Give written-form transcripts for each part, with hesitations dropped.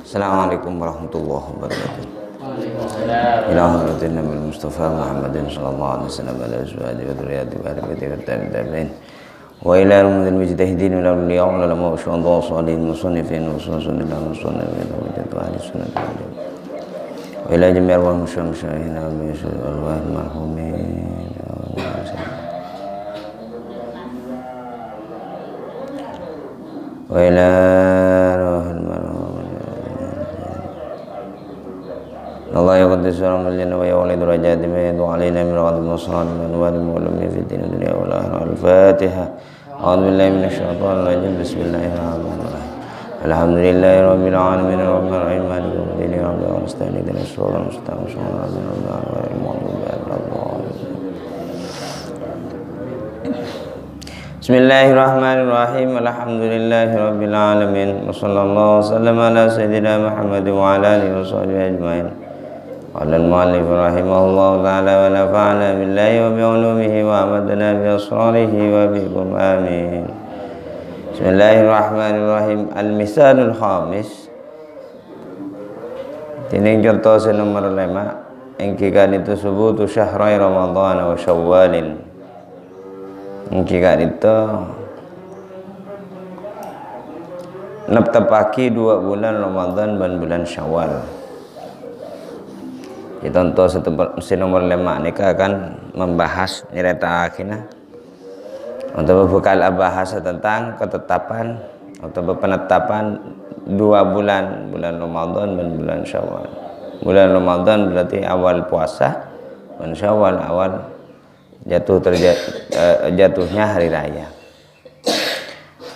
Assalamualaikum warahmatullahi wabarakatuh. Ila hadratin Nabi Mustafa Muhammadin sallallahu alaihi wasallam wa ala azwajihi wa dzurriyyatihi wa alihi tabi'in wa ila al-mudil mujtahidin wa al-awliya wa al-ulama wa syuhada wa salihin musannifin wa sunnah musannifin wa jadu ahli sunnah wa ila jami'il musyaikhin wa al marhumin wa ila rohil marhum Allah yaqaddis wa jalla wa yawlidu rajati ma yadu alaina min ghadab nasran wa nuwari mu'limi fi din dunya wal akhirah. Al-Fatiha. A'udzu billahi minasy syaithanir rajim. Bismillahirrahmanirrahim. Alhamdulillahi rabbil alamin arrahmanir rahim maliki yaumiddin iyyaka na'budu wa iyyaka nasta'in ihdinas siratal mustaqim siratal ladzina an'amta 'alaihim ghairil maghdubi 'alaihim. Bismillahirrahmanirrahim. Alhamdulillahi rabbil alamin wa sallallahu wasallam ala sayyidina Muhammad wa ala alihi wa sahbihi ajmain. Qala al-mu'allif rahimahullahu ta'ala wa nafa'ana billahi wa bi'ulumihi wa amadana bi asrarihi wa bikum amin. Bismillahirrahmanirrahim. Al-misalul khamis. Tining contoh nomor 5 ingkikan itu subutu syahrai Ramadan wa Syawalin. Ingkikan itu neptepaki 2 bulan Ramadan dan bulan Syawal. Contoh nomor 5 ini akan membahas nyerita akhirnya untuk bekal bahas tentang ketetapan atau penetapan 2 bulan Ramadan dan bulan Syawal. Bulan Ramadan berarti awal puasa, dan Syawal awal jatuhnya hari raya.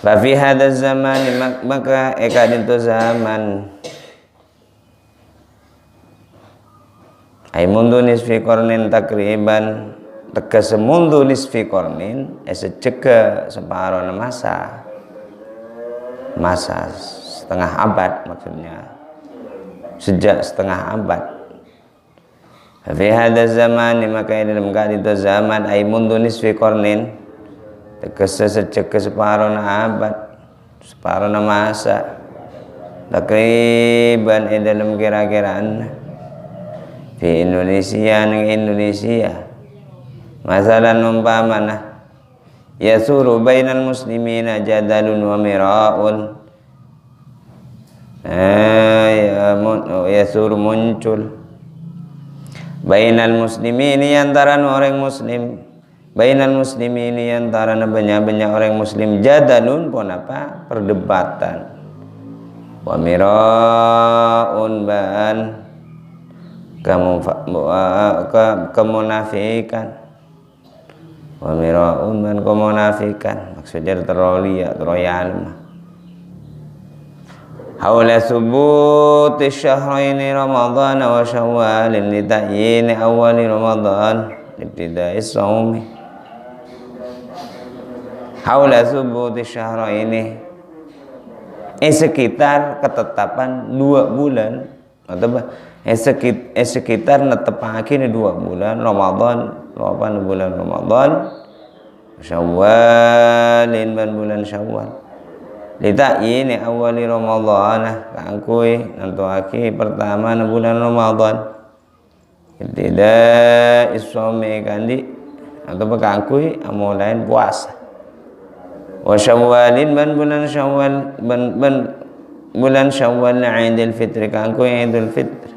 Fa fi hadzal zaman maka ekadin tu zaman ay mundu nisfi qarnin takriban teka semundu nisfi qarnin seceka separuh masa setengah abad, maksudnya sejak setengah abad. Fi hadzal zaman maka dalam keadaan itu zaman ay mundu nisfi qarnin teka seceka separuh abad, separuh masa takriban dalam kira-kiraan di Indonesia masalan umpamana yasuru bainal muslimina jadalun wa mira'un yasuru muncul bainal muslimini antara orang muslim bainal muslimini antara banyak orang muslim jadalun pun apa perdebatan wa mira'un ban kemunafikan wa mira'un dan kemunafikan maksudnya terroyal haula subuti syahraini Ramadan wa Syawalin li ta'yin awali Ramadan ibtida'i shaumi haula subuti syahraini sekitar ketetapan 2 bulan atau sekitar netepake 2 bulan Ramadan, 8 bulan Ramadan, Syawalin dan bulan Syawal. Lita'yini awali Ramadan kangkui nantuaki pertama bulan Ramadan. Tidak isome kandi atau kangkui amulain puasa. Wa Syawalin dan bulan Syawal bulan Syawal Idul Fitri kangkui Idul Fitri.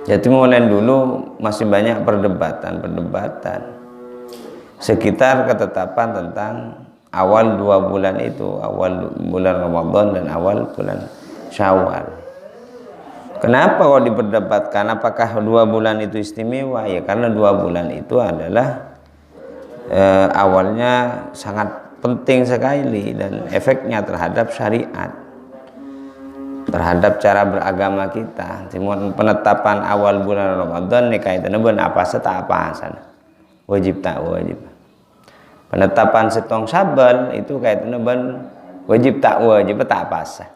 Jadi mulai dulu masih banyak perdebatan sekitar ketetapan tentang awal 2 bulan itu, awal bulan Ramadan dan awal bulan Syawal. Kenapa kok diperdebatkan apakah 2 bulan itu istimewa? Ya karena 2 bulan itu adalah awalnya sangat penting sekali dan efeknya terhadap syariat, terhadap cara beragama kita. Penetapan awal bulan Ramadan ini kaitannya dengan apa tak apa sana wajib tak wajib. Penetapan setong Syawal itu kaitannya dengan wajib tak wajib tak apa sah.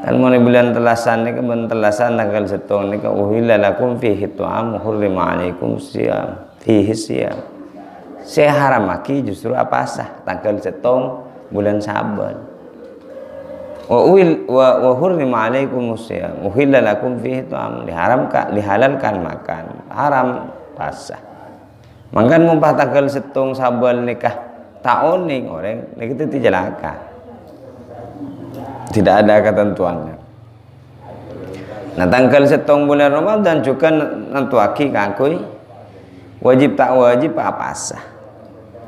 Kan mulai bulan telasan ini kan telasan tanggal setong ini kan uhilla lakum fihi tu'am hurrima alaikum siyam fihi siyam. Saya haramaki justru apa sah tanggal setong bulan Syawal. wa hurrima alaikumus syiyam uhilla lakum fihi ta'am, dihalalkan makan haram pasah. Mangkan mumpah tanggal setung sabal nikah taoning orang itu dijelaka. Tidak ada ketentuannya. Nah tanggal setung bulan Ramadan juga nentuaki kakui wajib tak wajib apa sah.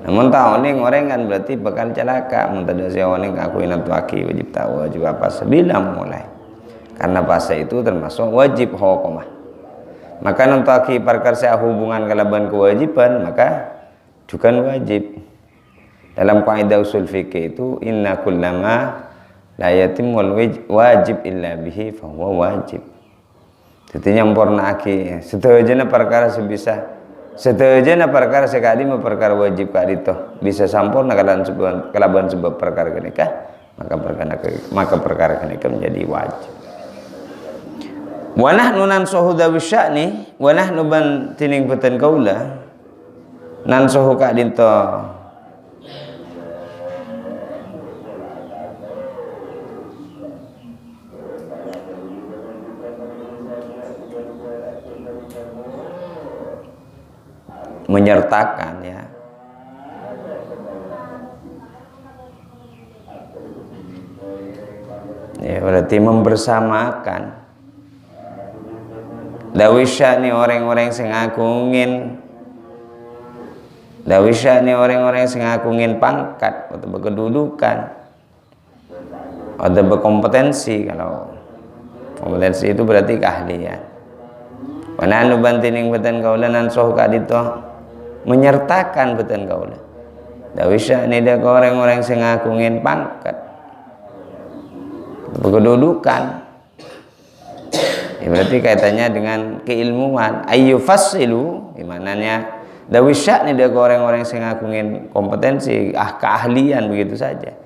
Namun taoning orang kan berarti bakal celaka. Muntada siawaning kakui nentuaki wajib tak wajib apa sah bila mulai. Karena puasa itu termasuk wajib hukumah. Maka nentuaki perkara hubungan kalaban kewajiban maka juga wajib. Dalam kaidah usul fikih itu inna kullama la yatimul wajib illa bihi fahuwa wajib. Jadi nyampurnaake sedayana perkara sebisa sedayana perkara sekali perkara wajib kali itu bisa sampurna kalaban sebab perkara kenikah maka perkara kenikah menjadi wajib. Wa nahnu nansuhu dawi sya'ni wa nahnu ban tining beten kaula nansuhu ka dinto menyertakan ya. Ya berarti membersamakan. Dawisya ni orang-orang sing ngagungin. Dawisya ni orang-orang sing ngagungin pangkat atau berkedudukan atau berkompetensi. Kalau kompetensi itu berarti keahlian. Mana anu bantining beten kaula nan soh ka dito menyertakan beten kaula. Dawisya ni dia orang-orang sing ngagungin pangkat berkedudukan. Ya, berarti kaitannya dengan keilmuan. Ayu fasilu imanannya dawisya ni dia orang-orang sing ngagungin kompetensi keahlian begitu saja.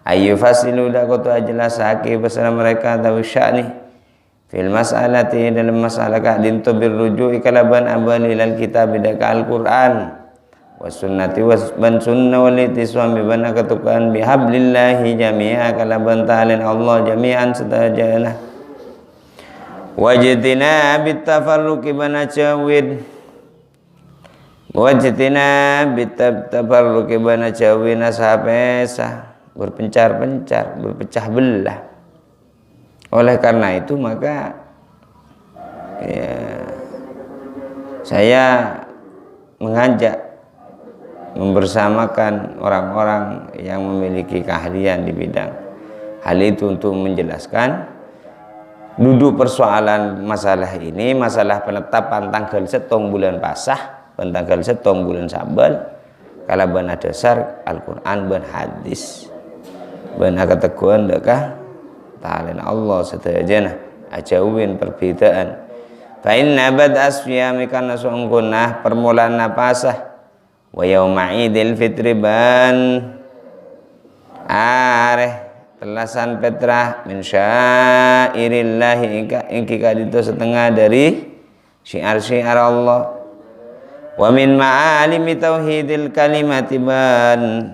Ayu fasilu dah kau tu jelasake pasal mereka dawisya ni fil mas'alati dalam masalah ka dinto birruju ikalaban abali lal kitab bidaka al-Qur'an was sunnati was ban sunnah wal itiswam bibana katukan bihablillahi jami'a kalaban ta'ala Allah jami'an setajana wajtina bitafarruqi bana cawid wajtina bitafarruqi bana cawina sapesa berpencar-pencar berpecah belah. Oleh karena itu maka ya, saya mengajak membersamakan orang-orang yang memiliki keahlian di bidang hal itu untuk menjelaskan duduk persoalan masalah ini, masalah penetapan tanggal setong bulan pasah, tanggal setong bulan sabal, kalau benar dasar Al-Quran ben hadis, ben keteguhan dekah ta'ala Allah setajana ajauin perbedaan. Fa inna bad asfiyami kana sungkunah permulaan napasah wa yauma idil fitri ban areh telasan petrah min syairillahi ingki kadito setengah dari syiar-syiar Allah wa min ma'alimi tauhidil kalimati ban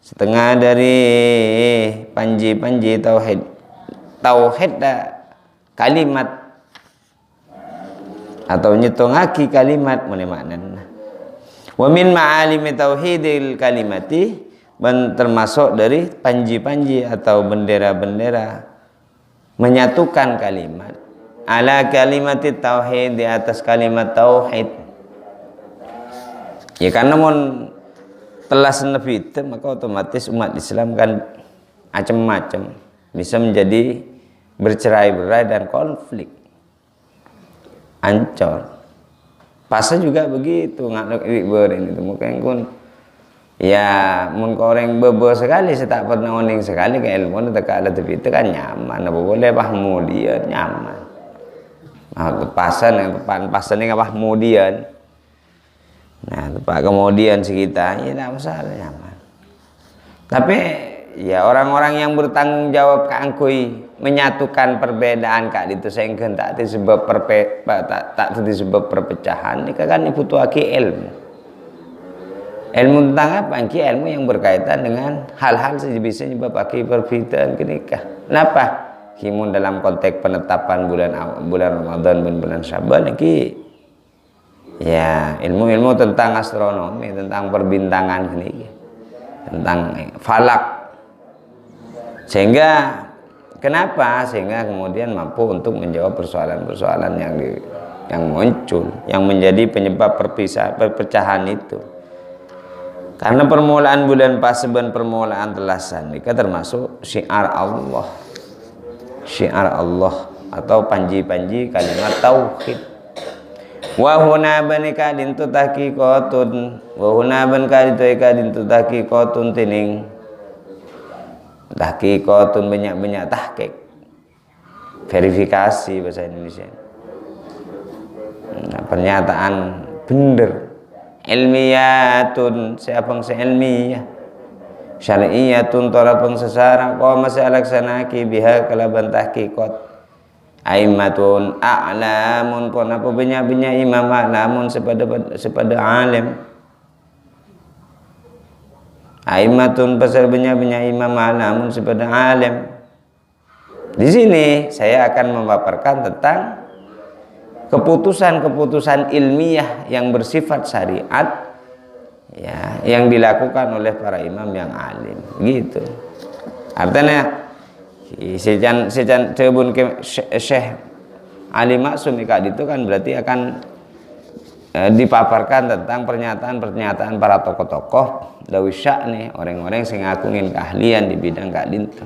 setengah dari panji-panji tauhid kalimat atau nyetongaki kalimat mana maknanya wa min ma'alimi tauhidil kalimati dan termasuk dari panji-panji atau bendera-bendera menyatukan kalimat ala kalimati tauhid di atas kalimat tauhid ya karena mon telah senepi itu maka otomatis umat Islam kan macam-macam bisa menjadi bercerai-berai dan konflik ancor pasal juga begitu nggak ini itu mungkin pun ya mun koreng bebo sekali saya tak pernah oning sekali ke ilmu tak ada tapi itu kan nyaman apa boleh kemudian nyaman nah pasan yang depan pasan ini kemudian nah tepat kemudian sekitar ya tidak masalah nyaman tapi ya orang-orang yang bertanggung jawab keangkui menyatukan perbedaan kak itu sehingga tak disebab tak disebab perpecahan ini kan dibutuhkan ilmu Ilmu tentang apa? Ilmu yang berkaitan dengan hal-hal bisa nyebabkan perbedaan kenikah. Kenapa? Kimun dalam konteks penetapan bulan Ramadan dan bulan Sya'ban iki ya ilmu-ilmu tentang astronomi, tentang perbintangan ini, tentang falak. Sehingga kenapa? Sehingga kemudian mampu untuk menjawab persoalan-persoalan yang muncul, yang menjadi penyebab perpecahan itu. Karena permulaan bulan Paseban, permulaan telasan ini termasuk syiar Allah. Syiar Allah atau panji-panji kalimat tauhid. Wa huna banika dintu tahqiqatun wa huna ban kaditoika dintu tahqiqatun tining tahqiqatun banyak-banyak tahqiq, verifikasi bahasa Indonesia. Nah, pernyataan bener, ilmiyatun siapang ilmiyah, syar'iyatun tarapang sesara kau masih alaksanaki biha kalaban tahqiqat, aimatun a'lamun pun apa banyak-banyak imam a'lamun sepada alim, aimatun pasal banyak-banyak imam a'lamun sepada alim. Di sini saya akan memaparkan tentang keputusan-keputusan ilmiah yang bersifat syariat ya, yang dilakukan oleh para imam yang alim gitu. Artinya sejan tebun ke Syekh Ali Maksum itu kan berarti akan dipaparkan tentang pernyataan-pernyataan para tokoh-tokoh dawi sya'ni, orang-orang yang ngakungin keahlian di bidang kadintu.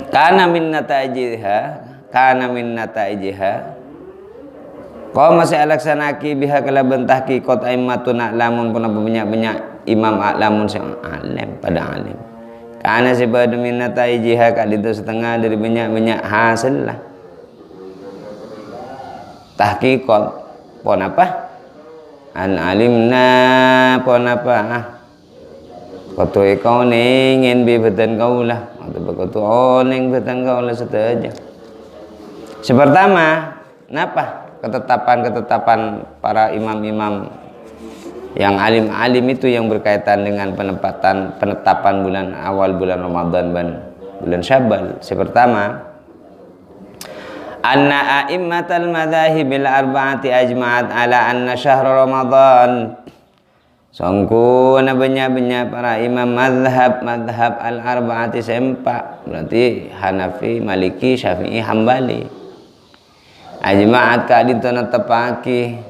Kana min nataijiha kau masih alaksanaki biha kalaban tahqiqat aimatun a'lamun pun banyak-banyak imam a'lamun sing alim pada alim. Karena sebab min nataijiha kaditu setengah dari banyak-banyak hasil lah tahqiqat pon apa an alimna pon apa kotu kau ingin bibatan kau lah atau kotu oning bibatan kau lah saja. Sepertama, kenapa ketetapan para imam-imam yang alim-alim itu yang berkaitan dengan penetapan bulan awal bulan Ramadan dan bulan Syawal. Sepertama, anna a'immatal madzahibil arba'ati ajma'at ala anna syahr Ramadan. Sangkuna banyak-banyak para imam madhab al-arba'ati sempak, berarti Hanafi, Maliki, Syafi'i, Hambali. Ajma'at kadito natapaki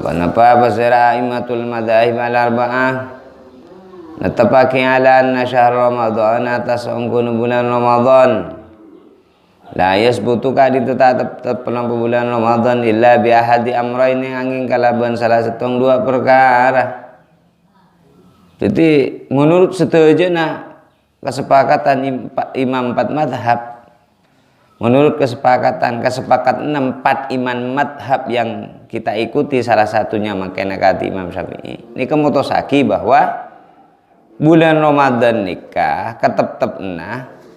Banapa pasira imatul madhahib al-arba'ah natapaki ala anna syahr Ramadan atas ungkun bulan Ramadan la yasbutu kadito tetap pelampu bulan Ramadan illa bi ahadi amraini angin kalaban salah satu dua perkara. Jadi menurut setujunya kesepakatan imam empat madhab, menurut kesepakatan 4 imam madhab yang kita ikuti, salah satunya makanya kata Imam Syafi'i ini kemutosaki bahwa bulan Ramadan nikah ketep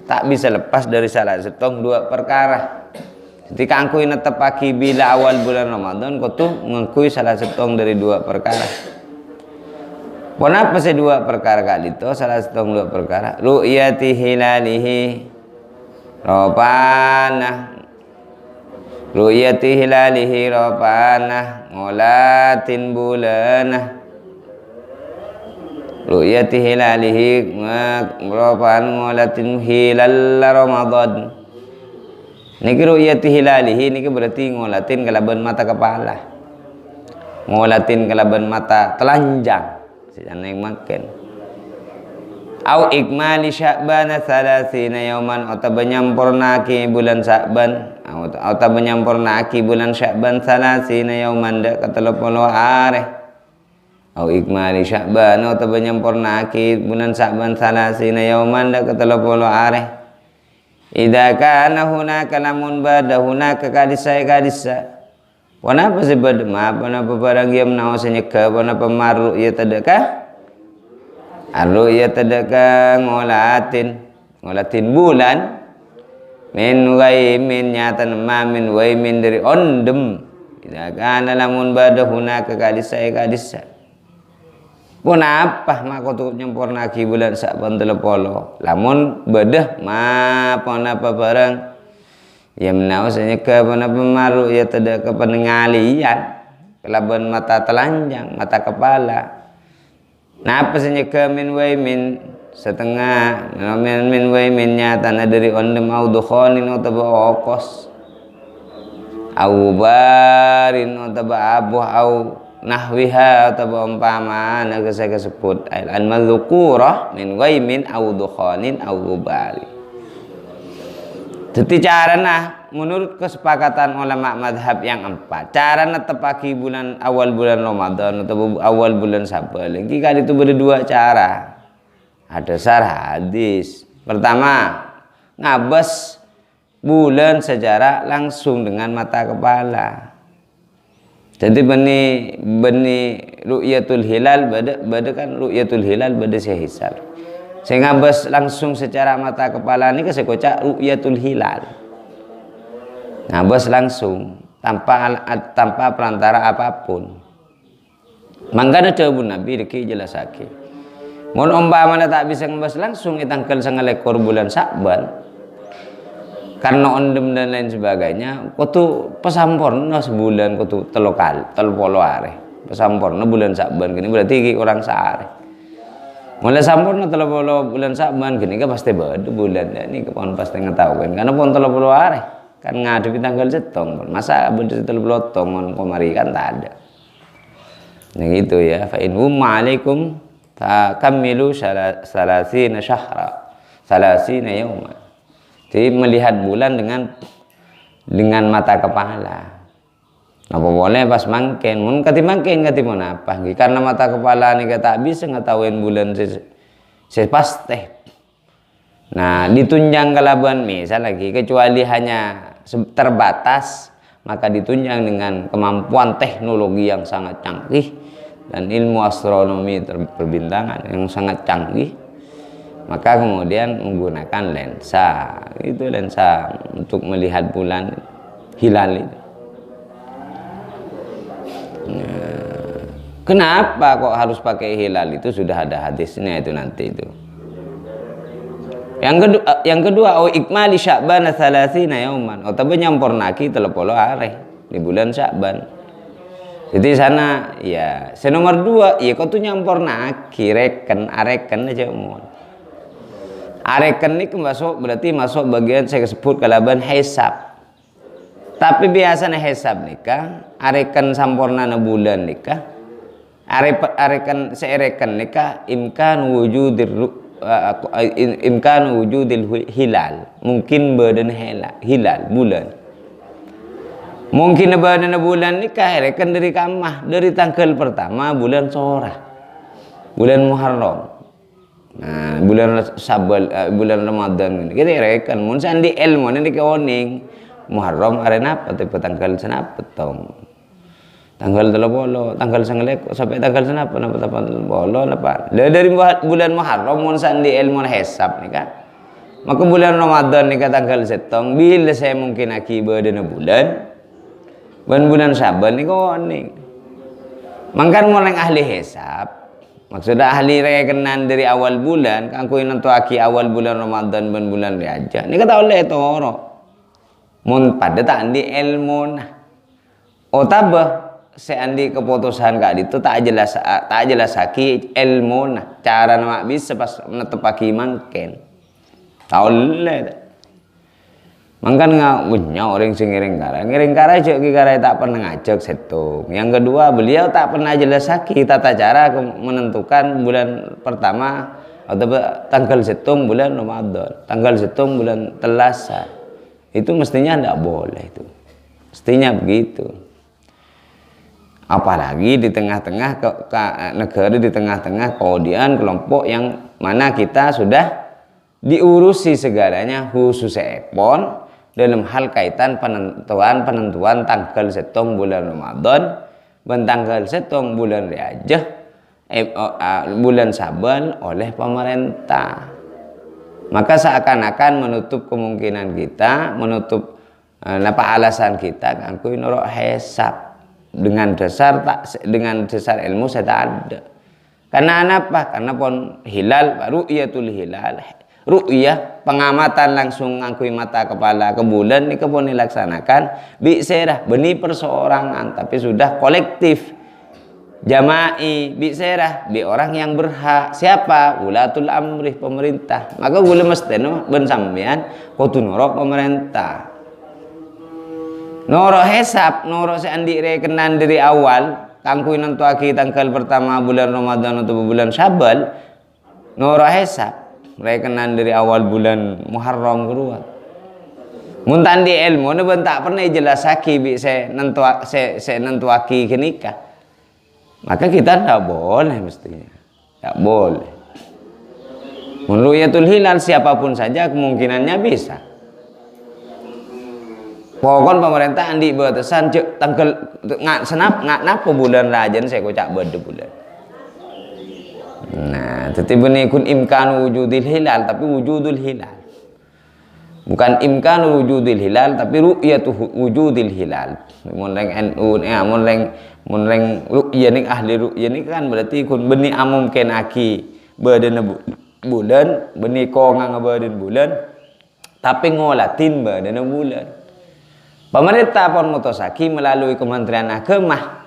tak bisa lepas dari salah satu 2 perkara. Ketika angkui netepaki bila awal bulan Ramadan kau tuh mengakui salah satu dari 2 perkara. Kenapa sih 2 perkara kali itu? Salah satu 2 perkara ru'yati hilalihi Ropanah ru'yati hilalihi ropanah ngolatin bulanah ru'yati hilalihi ropan ngolatin hilal Ramadan. Niki ru'yati hilalihi niki berarti ngolatin kalaban mata kepala, ngolatin kalaban mata telanjang sejana yang makan. Au ikmali Sya'ban 30 yauman atau menyampurnaki bulan Sya'ban atau menyampurnaki bulan Sya'ban 30 yauman dak ke-30 hari. Au ikmali Sya'ban atau menyampurnaki bulan Sya'ban 30 yauman dak ke-30 hari. Idza kana hunaka lamun bada hunaka kadisa wanapa sebab apa barang yang naosnya ke wanapa maru ya tadaka arlu ya tadaka ngolatin bulan min waimin nyatan mamin waimin dari ondem idza kana lamun badahuna kadisa pun apa makotu nyempurnaki bulan Sa'ban 30 lamun bedah ma pon apa barang ya menausanya ke mana pemaru ya tidak ke penengalian kelaban mata telanjang mata kepala nah apa saja ke min setengah min nyata na dari ondem au dukhanin atau okos au barin atau abuh au nahwiha atau umpama saya kesebut al madzukurah min ghaimin au dukhanin au gubari. Jadi carana menurut kesepakatan ulama madhab yang 4 carana tepaki awal bulan Ramadan atau awal bulan Syawal jika itu berdua cara ada syarah hadis pertama ngabas bulan secara langsung dengan mata kepala. Jadi beni ru'yatul hilal bada kan ru'yatul hilal bada sehisar. Saya ngabas langsung secara mata kepala ini saya kocak ru'yatul hilal. Ngabas langsung tanpa perantara apapun. Mangkana jawabun Nabi deki jelasake. Mun umpamana tak bisa ngabas langsung itangkel sangalekor bulan Sa'ban. Karena ondem dan lain sebagainya kutu pesamporna sebulan kutu telpolo are pesamporna bulan Sa'ban gini berarti orang sehari mulai sampurna telpolo bulan Sa'ban gini kan pasti beda bulan ini kepon pasti ngetahuin karena pon telpolo are kan ngadepi tanggal setong masa bener telpolo tong komari kan tak ada nah gitu ya fa in alaikum takamilu salasina syahra salasina yawma. Jadi melihat bulan dengan mata kepala. Apa boleh pas mangken, mun kati mangken kati mun apa? Karena mata kepala ni tak bisa ngetahuin bulan pasti. Nah, ditunjang kalaban misal lagi kecuali hanya terbatas, maka ditunjang dengan kemampuan teknologi yang sangat canggih dan ilmu astronomi perbintangan yang sangat canggih. Maka kemudian menggunakan lensa itu lensa untuk melihat bulan hilal itu. Nah, kenapa kok harus pakai hilal itu sudah ada hadisnya itu nanti itu. Yang kedua au ikmali Sya'ban 30 yauman atau nyampurnaki 30 hari di bulan Sya'ban. Jadi sana ya nomor 2 ya kau tuh nyampurnaki areken aja umum. Areken ini berarti masuk bagian saya sebut kalaban hisab. Tapi biasanya hisab nikah, areken sampurna na bulan nikah, areken seereken nikah imkan wujudil hilal, mungkin badan hilal bulan. Mungkin badan bulan nikah areken dari kamah dari tanggal pertama bulan Sorah, bulan Muharram. Nah, bulan Syawal bulan Ramadan ini kita rekan mun sandi ilmu ini keoning Muharram arena apa tapi tanggal senapa tong tanggal 30 tanggal 9 sampai tanggal senapa napa bolo napa dari bulan Muharram mun sandi ilmu hisab nih kan maka bulan Ramadan nih tanggal setong bila saya mungkin akibat dana bulan Syawal nih keoning mangkan mulai ahli hisab maksudnya ahli rekenan dari awal bulan kan aku nentu aki awal bulan Ramadan dan bulan Rajab ini kata oleh itu orang mun pada tak andi ilmu nah otabah seandi keputusan kak itu tak jelas aki ilmu nah cara nama bisa pas menetapaki mangken tak oleh mangkan nggak punya orang sing ngiring kara cek kara tak pernah ngajak setung. Yang kedua beliau tak pernah jelas lagi tata cara menentukan bulan pertama atau tanggal setung bulan Ramadan, tanggal setung bulan Telasa. Itu mestinya tidak boleh itu, mestinya begitu. Apalagi di tengah-tengah negara di tengah-tengah kemudian kelompok yang mana kita sudah diurusi segalanya khusus epon dalam hal kaitan penentuan tanggal setong bulan Ramadan dan tanggal setong bulan Rajab bulan Syawal oleh pemerintah. Maka seakan-akan menutup kemungkinan kita, menutup alasan kita kanggo nurut hisab. dengan dasar ilmu saya tak ada. Karena apa? Karena pon hilal ru'yatul hilal. Ru'yah pengamatan langsung ngakui mata kepala ke bulan ini pun dilaksanakan bi serah beni perseorangan tapi sudah kolektif jama'i bi serah bi orang yang berhak. Siapa? Ulatul amri, pemerintah. Maka gula mesteno ben sampean kudu nurut pemerintah. Noro hesab, noro seandi rekenan dari awal, kangkui nentuaki tanggal pertama bulan Ramadan atau bulan Syawal, noro hesab, rekenan dari awal bulan Muharram keluar. Muntandi ilmu, ne bentak pernah jelasaki bi se nentuaki kenikah. Maka kita tidak boleh mestinya, tidak boleh. Ru'yatul hilal siapapun saja kemungkinannya bisa. Pokoknya pemerintah andi batasan tanggal nggak napa bulan rajan saya kocak berde bulan. Nah, tetapi ini kun imkan wujudil hilal tapi wujudul hilal. Bukan imkan wujudil hilal tapi ru'yatu wujudil hilal. Munreng NU munreng ru'ya ning ahli ru'ya ni kan berarti kun beni amum ken aki berdena bulan, beni ko ngang berden bulan tapi ngolatin berdena bulan. Pemerintah pun mutosaki melalui Kementerian Agama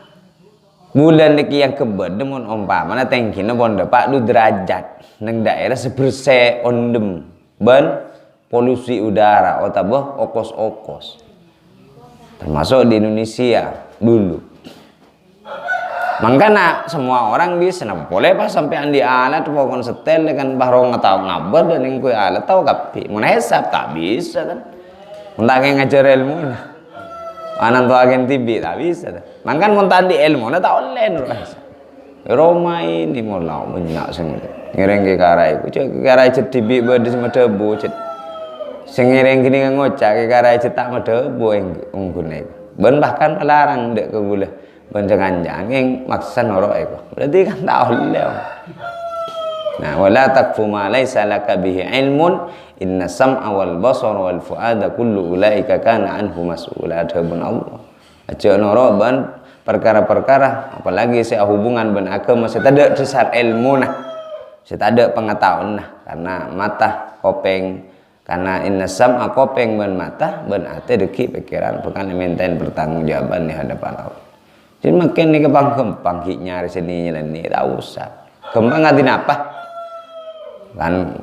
bulan niki yang keber demun umpamana tengkina pon dapat 2 derajat neng daerah seberse ondem ben polusi udara otaboh okos-okos termasuk di Indonesia dulu. Makanya semua orang bisa nah boleh pas sampai andi alat pokon setel dengan bahro ngatau ngabar dan yang kue alat tahu kapi mun hesab tak bisa kan mentang ngajar ilmu anan tuh agen tibi tak bisa. Mangkan montan di ilmu na tak oleh nurus. Roma ini mulau banyak sing ngireng ke karai ku cek karai cet tibi berde sama debu cet. Sing ngireng gini ngocak ke karai cet tak debu unggune. Ben bahkan melarang dek ke gula. Ben jangan jangan maksa norok eko. Berarti kan tak oleh. Nah, wala takfu ma laisa laka bihi ilmun inna sam'a wal basara wal fuada kullu ulaika kana anhu mas'ula. Adabun Allah. Aja noro ban perkara-perkara apalagi saya hubungan ben agama saya ada dasar ilmu nah. Saya ada pengetahuan nah karena mata kopeng karena inna sam'a kopeng ben mata ben ate deki pikiran bukan maintain pertanggungjawaban di hadapan Allah. Jadi makin ni kepang-kempang nyari sini ni tak usah. Kempang ngatin apa? Kan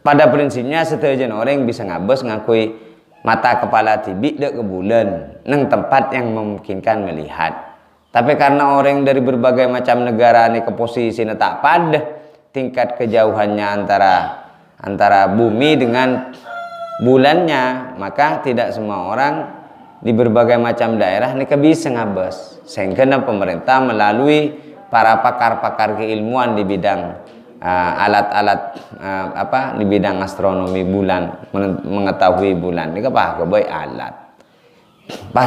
pada prinsipnya setujuan orang bisa ngabes ngakui mata kepala tibi dek ke bulan neng tempat yang memungkinkan melihat. Tapi karena orang dari berbagai macam negara ini ke posisi tak pada tingkat kejauhannya antara bumi dengan bulannya, maka tidak semua orang di berbagai macam daerah ini bisa ngabes. Sehingga pemerintah melalui para pakar-pakar keilmuan di bidang alat-alat di bidang astronomi bulan mengetahui bulan ini apa kebaik alat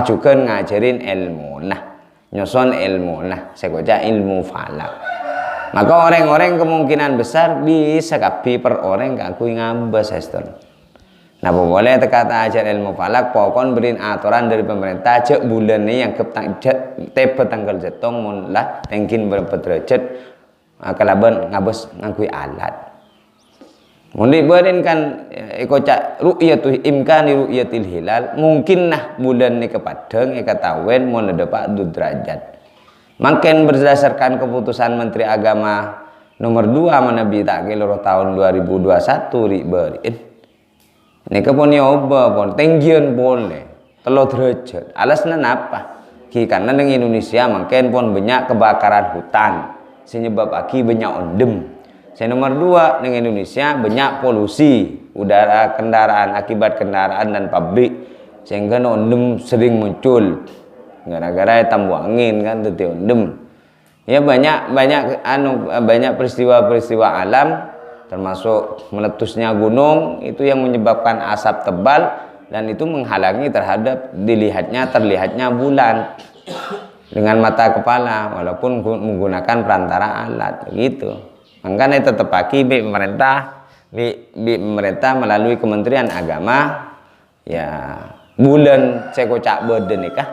juga ngajarin ilmu nah nyoson ilmu nah sekoja ilmu falak maka orang-orang kemungkinan besar bisa kapi per orang kakui ngambes eston. Nah boleh kata ajar ilmu falak pokon berin aturan dari pemerintah cek bulan ini yang tepe tanggal jetong munlah tengkin berapa derajat kalaban ngabes ngakui alat. Mundi badan kan ikocak ru'yatul imkani ru'yatil hilal mungkin nah bulan ni kepadang ketahuan mun dapat 2 derajat. Makin berdasarkan keputusan Menteri Agama nomor 2 menabi takkil tahun 2021 riberin. Nika pun nyoba pun tinggian boleh 3 derajat. Alasna apa? Karena di Indonesia makin pun banyak kebakaran hutan. Sebab aki banyak ondem. Saya nomor 2 di Indonesia banyak polusi udara kendaraan akibat kendaraan dan pabrik sehingga ondem sering muncul gara-gara tambah angin kan tadi ondem. Ya banyak peristiwa-peristiwa alam termasuk meletusnya gunung itu yang menyebabkan asap tebal dan itu menghalangi terlihatnya bulan dengan mata kepala walaupun menggunakan perantara alat begitu. Makanya tetap pagi pemerintah melalui Kementerian Agama ya bulan sekocak berde nikah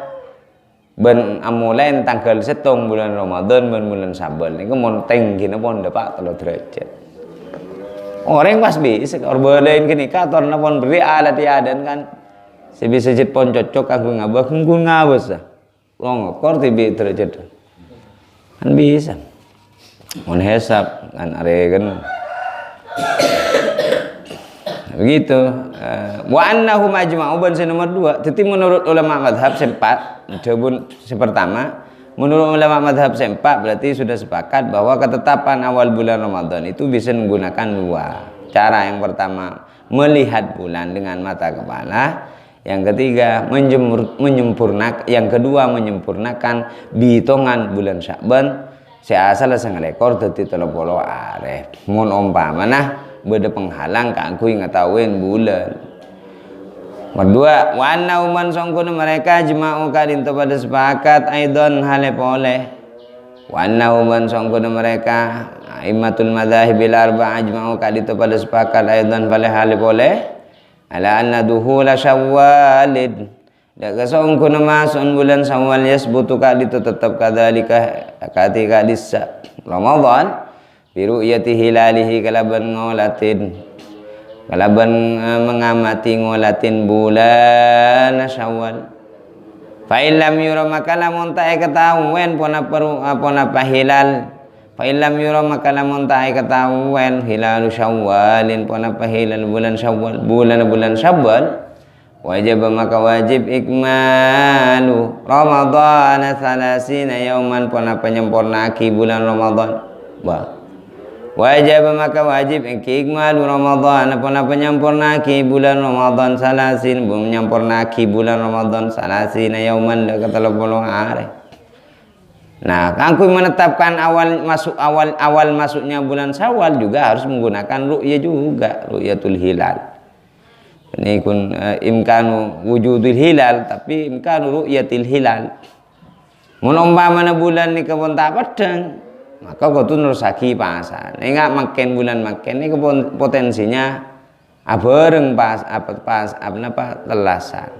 ben amulain tanggal setong bulan Ramadan ben bulan Syawal niku mon tinggi napa ndak 3 derajat. Orang pas bisa orbalain gini kator napa beri alat iadan kan sebisa jet pon cocok kanggo ngabah kanggo ngabas ah. Longkor tibi derajat. Kan bisa. Mon hesab kan aregan. Begitu. Wa annahu majma'u ban nomor 2. Jadi menurut ulama mazhab sempat, pertama, menurut ulama mazhab sempat berarti sudah sepakat bahwa ketetapan awal bulan Ramadan itu bisa menggunakan 2 cara. Yang pertama, melihat bulan dengan mata kepala. Yang ketiga, menyempurnakan. Yang kedua, menyempurnakan hitungan bulan Sya'ban seasal sengalekor dadi 30 areh. Mun umpamana beda penghalang kanggo ngetahuin bulan. Kedua, wa anna man sangkuna mereka jema'u kadinto pada sepakat aidon hale poleh. Wa anna man sangkuna mereka aimatul madzahibil arba'ah jema'u kadinto pada sepakat aidon hale poleh ala anna duhula syawalid. Dak sangkuna masun bulan Syawal yasbutu kadito tetap kadzalika katika disa Ramadan biru'yati hilalihi kalaban ngolatin kalaban mengamati ngolatin bulan Syawal. Fa illam yura maka lamun tae ketahuan apa hilal. Fa illam yura maka lamun tae ketahuan hilal Syawalin apa hilal bulan Syawal bulan Syawal wajib maka wajib ikmalu Ramadan 30 yauman apa nyempurnaki bulan Ramadan. Wajib maka wajib ikmalu Ramadan apa nyampurnaki bulan Ramadan 30 nyampurnaki bulan Ramadan 30 yauman dak 30 hari. Nah, kanggo menetapkan awal masuknya bulan Syawal juga harus menggunakan ru'yah juga, ru'yatul hilal. Ini kun imkanu wujudul hilal tapi imkanu ru'yatil hilal. Mun umpamana bulan ni kebon tak padang maka kau tu nurusaki pasan. Enggak makin bulan makin ini potensinya abareng pas telasan.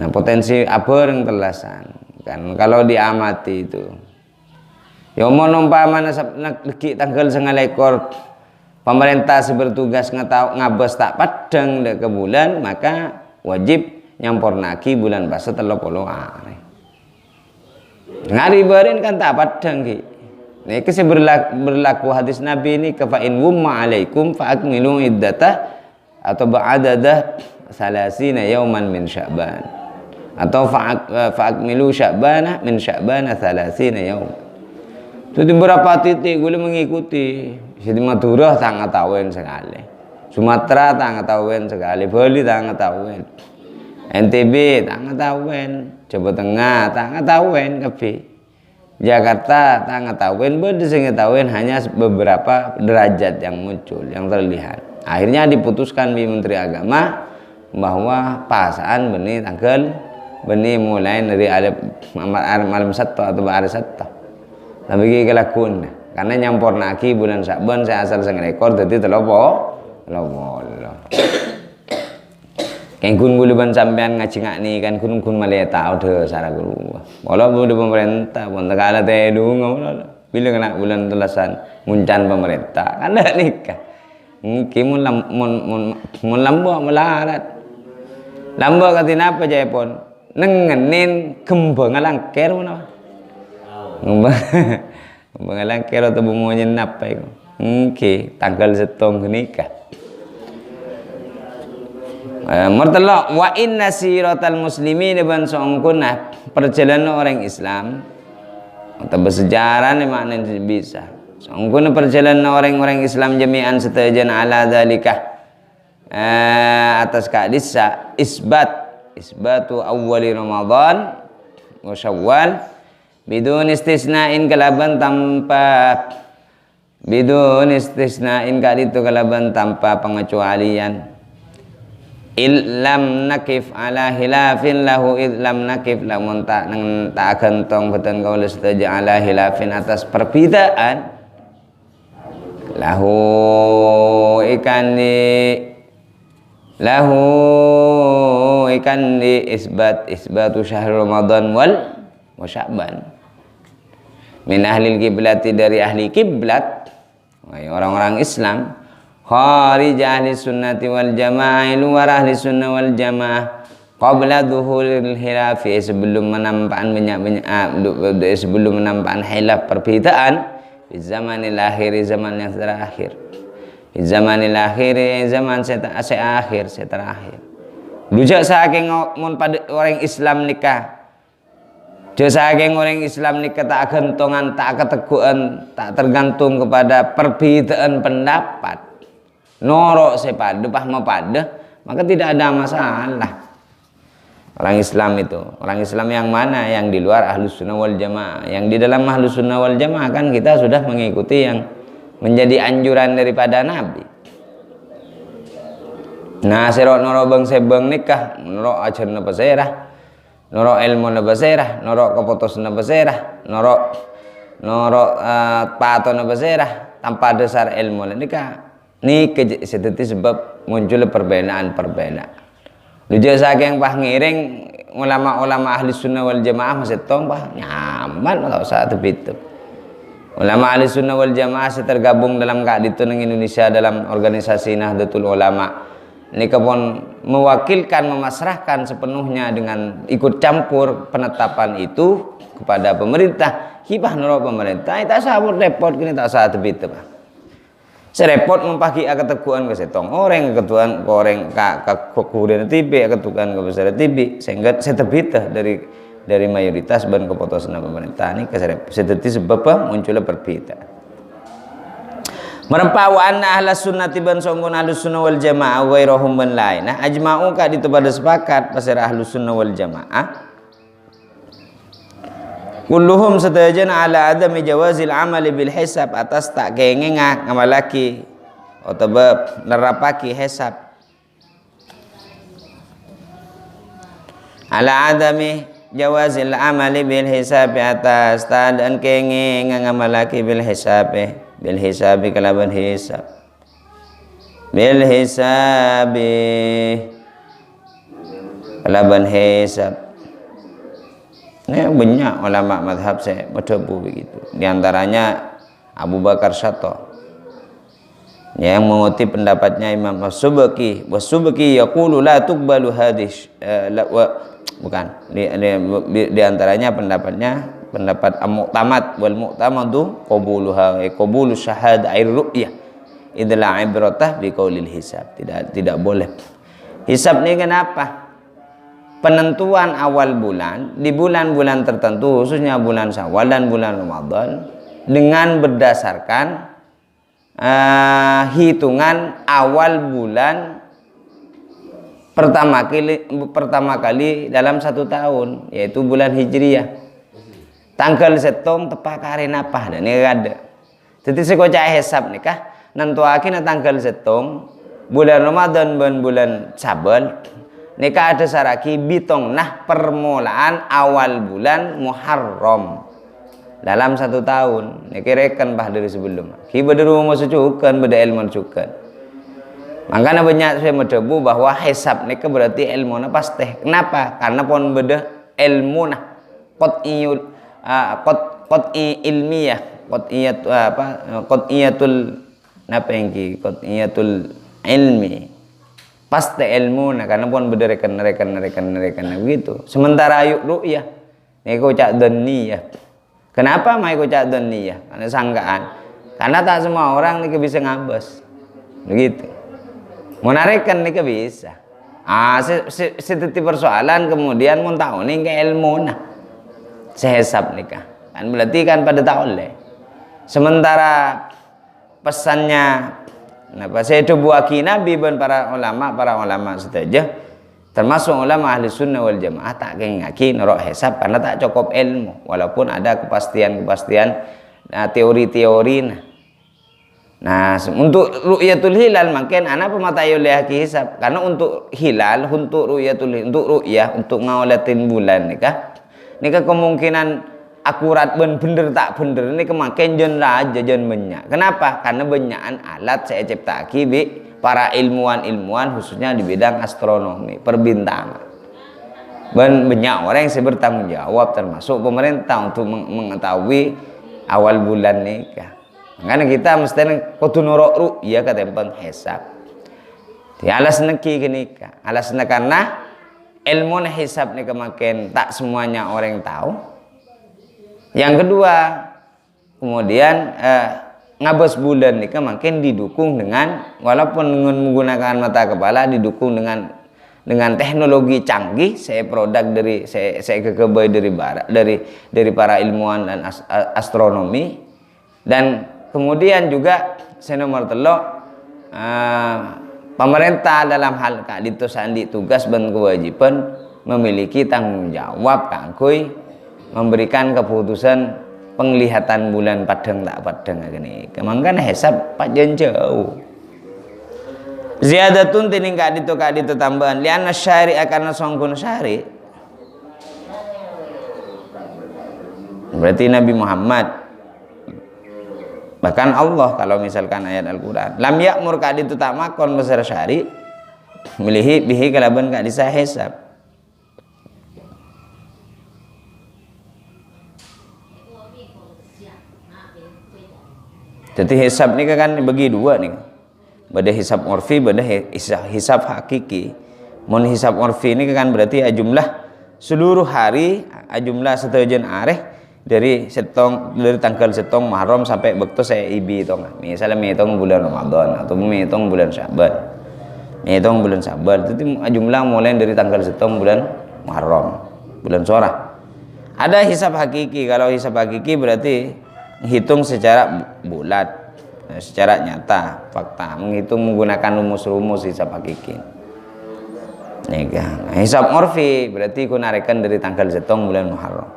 Nah potensi abareng telasan kan kalau diamati itu. Ya mau umpamana legi tanggal 9 pemerintah bertugas ngabas tak padang ke bulan maka wajib nyampurnaki bulan basa 30 hari. Ngari barin kan tak padang ki. Nek kese berlaku hadis Nabi ini fa in wumma alaikum fa akmilu iddata atau ba'adadah 30 yauman min Sya'ban. Atau fa akmilu Sya'bana min Sya'bana 30 yaum. Itu di beberapa titik gue mengikuti. Di Madura tak ngetahuin sekali. Sumatera tak ngetahuin sekali. Bali tak ngetahuin. NTB tak ngetahuin. Jawa Tengah tak ngetahuin kabeh. Jakarta tak ngetahuin, beda sing ngetahuin hanya beberapa derajat yang muncul, yang terlihat. Akhirnya diputuskan di Menteri Agama bahwa pasaan benih tanggal benih mulai dari malam Sabtu atau hari Sabtu. Tapi kelakun karena nyampurnaki bulan Sya'ban saya asal sing rekor dadi 30. Kengkun guluban sampean ngaji ngakni kan kun malah tahu deh sara guru. Walau udah pemerintah pun tegala teh dungo bila kena bulan telasan muncan pemerintah kan dah nikah. Mungkin mun lambo melarat. Lambo katina apa jaya pon nengenin kembang alangker mana? Kembang alangker atau bungonya napa itu? Oke, tanggal setong nikah. Mertelok wa inna siratal muslimin ban songkunah perjalanan orang Islam atau bersejarah ni maknanya bisa songkunah perjalanan orang-orang Islam jami'an setajan ala dzalika atas kadisa isbatu awwali Ramadan wa Syawal bidun istisnain kalaban tanpa kalaban tanpa pengecualian. Illam nakif ala hilafin lahu illam nakif lamun tak gentong beten kaula setuju ala hilafin atas perbedaan lahu ikani lahu ikan di isbatu syahr Ramadan wal Sya'ban min ahli kiblati dari ahli kiblat orang-orang Islam kharij ahli sunnati wal jamaah luar ahli sunnah wal jamaah qabla dhuhuril hilafi sebelum menampakkan sebelum menampakkan hilaf perbedaan di zamanil akhir zaman yang terakhir di zamanil akhir zaman akhir terakhir dujak saking mun pada orang Islam nikah jo saking orang Islam nikah tak gantongan tak keteguhan tak tergantung kepada perbedaan pendapat norok sepada paham pada maka tidak ada masalah. Orang Islam itu, orang Islam yang mana? Yang di luar Ahlus Sunnah wal Jamaah. Yang di dalam Ahlus Sunnah wal Jamaah kan kita sudah mengikuti yang menjadi anjuran daripada Nabi. Nah, serok norok bang sebang nikah, norok ajar na basirah, norok ilmu na basirah, norok keputus na basirah, norok pato na basirah, tanpa dasar ilmu nikah. Ini sedeti sebab muncul perbedaan. Lujuk saking pah ngiring ulama-ulama ahli sunnah wal jamaah masih tong pah nyaman atau saat itu. Ulama ahli sunnah wal jamaah tergabung dalam keadilan Indonesia dalam organisasi Nahdlatul Ulama. Ini kebon mewakilkan memasrahkan sepenuhnya dengan ikut campur penetapan itu kepada pemerintah. Hibah nurut pemerintah tak sabut repot kini tak saat itu pak. Serepot mempaki keteguhan ke setong orang ketuan orang kemudian tipe ketukan ke besar tipe sehingga setebita dari mayoritas ban keputusan pemerintah ini keserepoti sebab munculnya perbedaan. Merempawan ahlas sunnati ban songgon ahlus sunnah wal jamaah wairahum ban lain. Nah ajma'u ka itu pada sepakat pasir ahlus sunnah wal jamaah. Kulluhum setajan ala adami jawazil amali bil hisab atas tak kengengah ngamalaki atau nerapaki hisab ala adami jawazil amali bil hisab atas tak dan kengengah ngamalaki bil hisab kalaban hisab kalaban hisab. Ini banyak ulama madhab saya madhabu begitu. Di antaranya Abu Bakar Syato yang mengutip pendapatnya Imam As-Subki. Was-Subki yaqulu la tuqbalu hadis bukan di antaranya pendapat Mu'tamad wal mu'tamadu qabuluha qabulu syahad air ru'yah idla ibratah bi qaulil hisab. Tidak boleh. Hisab ini kenapa? Penentuan awal bulan di bulan-bulan tertentu khususnya bulan Syawal dan bulan Ramadan dengan berdasarkan hitungan awal bulan pertama kali dalam satu tahun yaitu bulan Hijriyah. Tanggal setong tepat karen apa dan ini ada. Jadi sekocak hesab nikah nentuakin tanggal setong bulan Ramadan dan bulan Syawal nikah ada saraki bitong nah permulaan awal bulan Muharram dalam satu tahun nikah rekan bah dari sebelum kiba dari rumah sucukan beda ilmu sucukan makanya banyak saya mendebu bahwa hisab nikah berarti ilmu na pasti kenapa karena pun beda ilmu nah qat'i ilmiah qat'iyatul napa yang ki qat'iyatul ilmi pasti ilmu nah karena pun beda rekan begitu. Sementara ayuk ru'yah neko cak dhaniyah. Kenapa mai ko cak dhaniyah? Karena sangkaan. Karena tak semua orang nih bisa ngabas. Begitu. Menarikkan nih bisa. Setiti persoalan kemudian mun tahu nih ke ilmu nah. Sehesab nikah. Kan berarti kan pada tak oleh. Sementara pesannya kenapa saya coba Nabi dan para ulama saja termasuk ulama ahli sunnah wal jamaah tak ngaki norok hisab karena tak cukup ilmu walaupun ada kepastian teori-teori nah untuk ru'yatul hilal makin anak pematayul lehaki hisab karena untuk hilal untuk ru'yah untuk ngawalatin bulan nikah kemungkinan akurat bener tak bener ini kemakin jen raja jen banyak. Kenapa? Karena banyakan alat saya ciptaki para ilmuwan khususnya di bidang astronomi, perbintangan. Banyak orang yang bertanggung jawab termasuk pemerintah untuk mengetahui awal bulan nikah. Makanya kita mesti kudu nurut ru'ya ka tempeng hisab. Di alas neki nikah. Alasna karena ilmu hisab nikah makin tak semuanya orang tahu. Yang kedua, kemudian ngabas bulan nikah makin didukung dengan, walaupun dengan menggunakan mata kepala, didukung dengan teknologi canggih. Saya produk dari saya kekebai dari barat, dari para ilmuwan dan astronomi. Dan kemudian juga saya nomor telok, pemerintah dalam hal itu sandi tugas dan kewajiban memiliki tanggung jawab kangkui memberikan keputusan penglihatan bulan padang tak padang gini. Kemangkan hisab pajen jauh. Ziyadatun tining kak itu tambahan liana syari akan songkun syari. Berarti Nabi Muhammad, bahkan Allah kalau misalkan ayat Al-Quran lam ya'mur kak itu tak makon besar syari milihi bihi kalaban kak disah hisab. Jadi hisab ini kan bagi dua nih. Bada hisab urfi, bada hisab hakiki. Mun hisab urfi ini kan berarti jumlah seluruh hari, jumlah setujan areh dari tanggal setong Muharram sampai waktu saya ibi tong. Misalnya menghitung bulan Ramadan atau menghitung bulan Syaban. Menghitung bulan Syaban itu jumlah mulai dari tanggal setong bulan Muharram, bulan Sorah. Ada hisab hakiki. Kalau hisab hakiki berarti hitung secara bulat, secara nyata, fakta, menghitung menggunakan rumus-rumus hisab hakiki. Nah, hisab urfi berarti kunarikan dari tanggal setong bulan Muharram.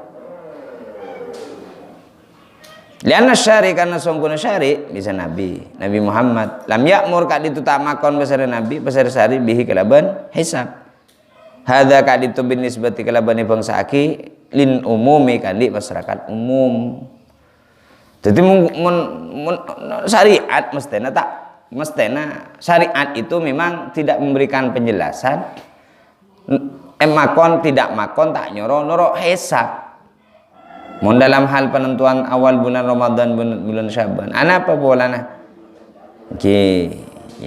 Lianna syari karena songkun syari bisa Nabi Muhammad lam ya'mur kad itu tak makon besar Nabi besar syari bihi kelaban hisab. Hadza kad itu bin nisbati kelaban bangsa aki lin umumi kandi masyarakat umum. Jadi syariat mestena syariat itu memang tidak memberikan penjelasan makon tidak makon tak nyoro hisab. Mun dalam hal penentuan awal bulan Ramadan bulan Syaban apa bolana ya,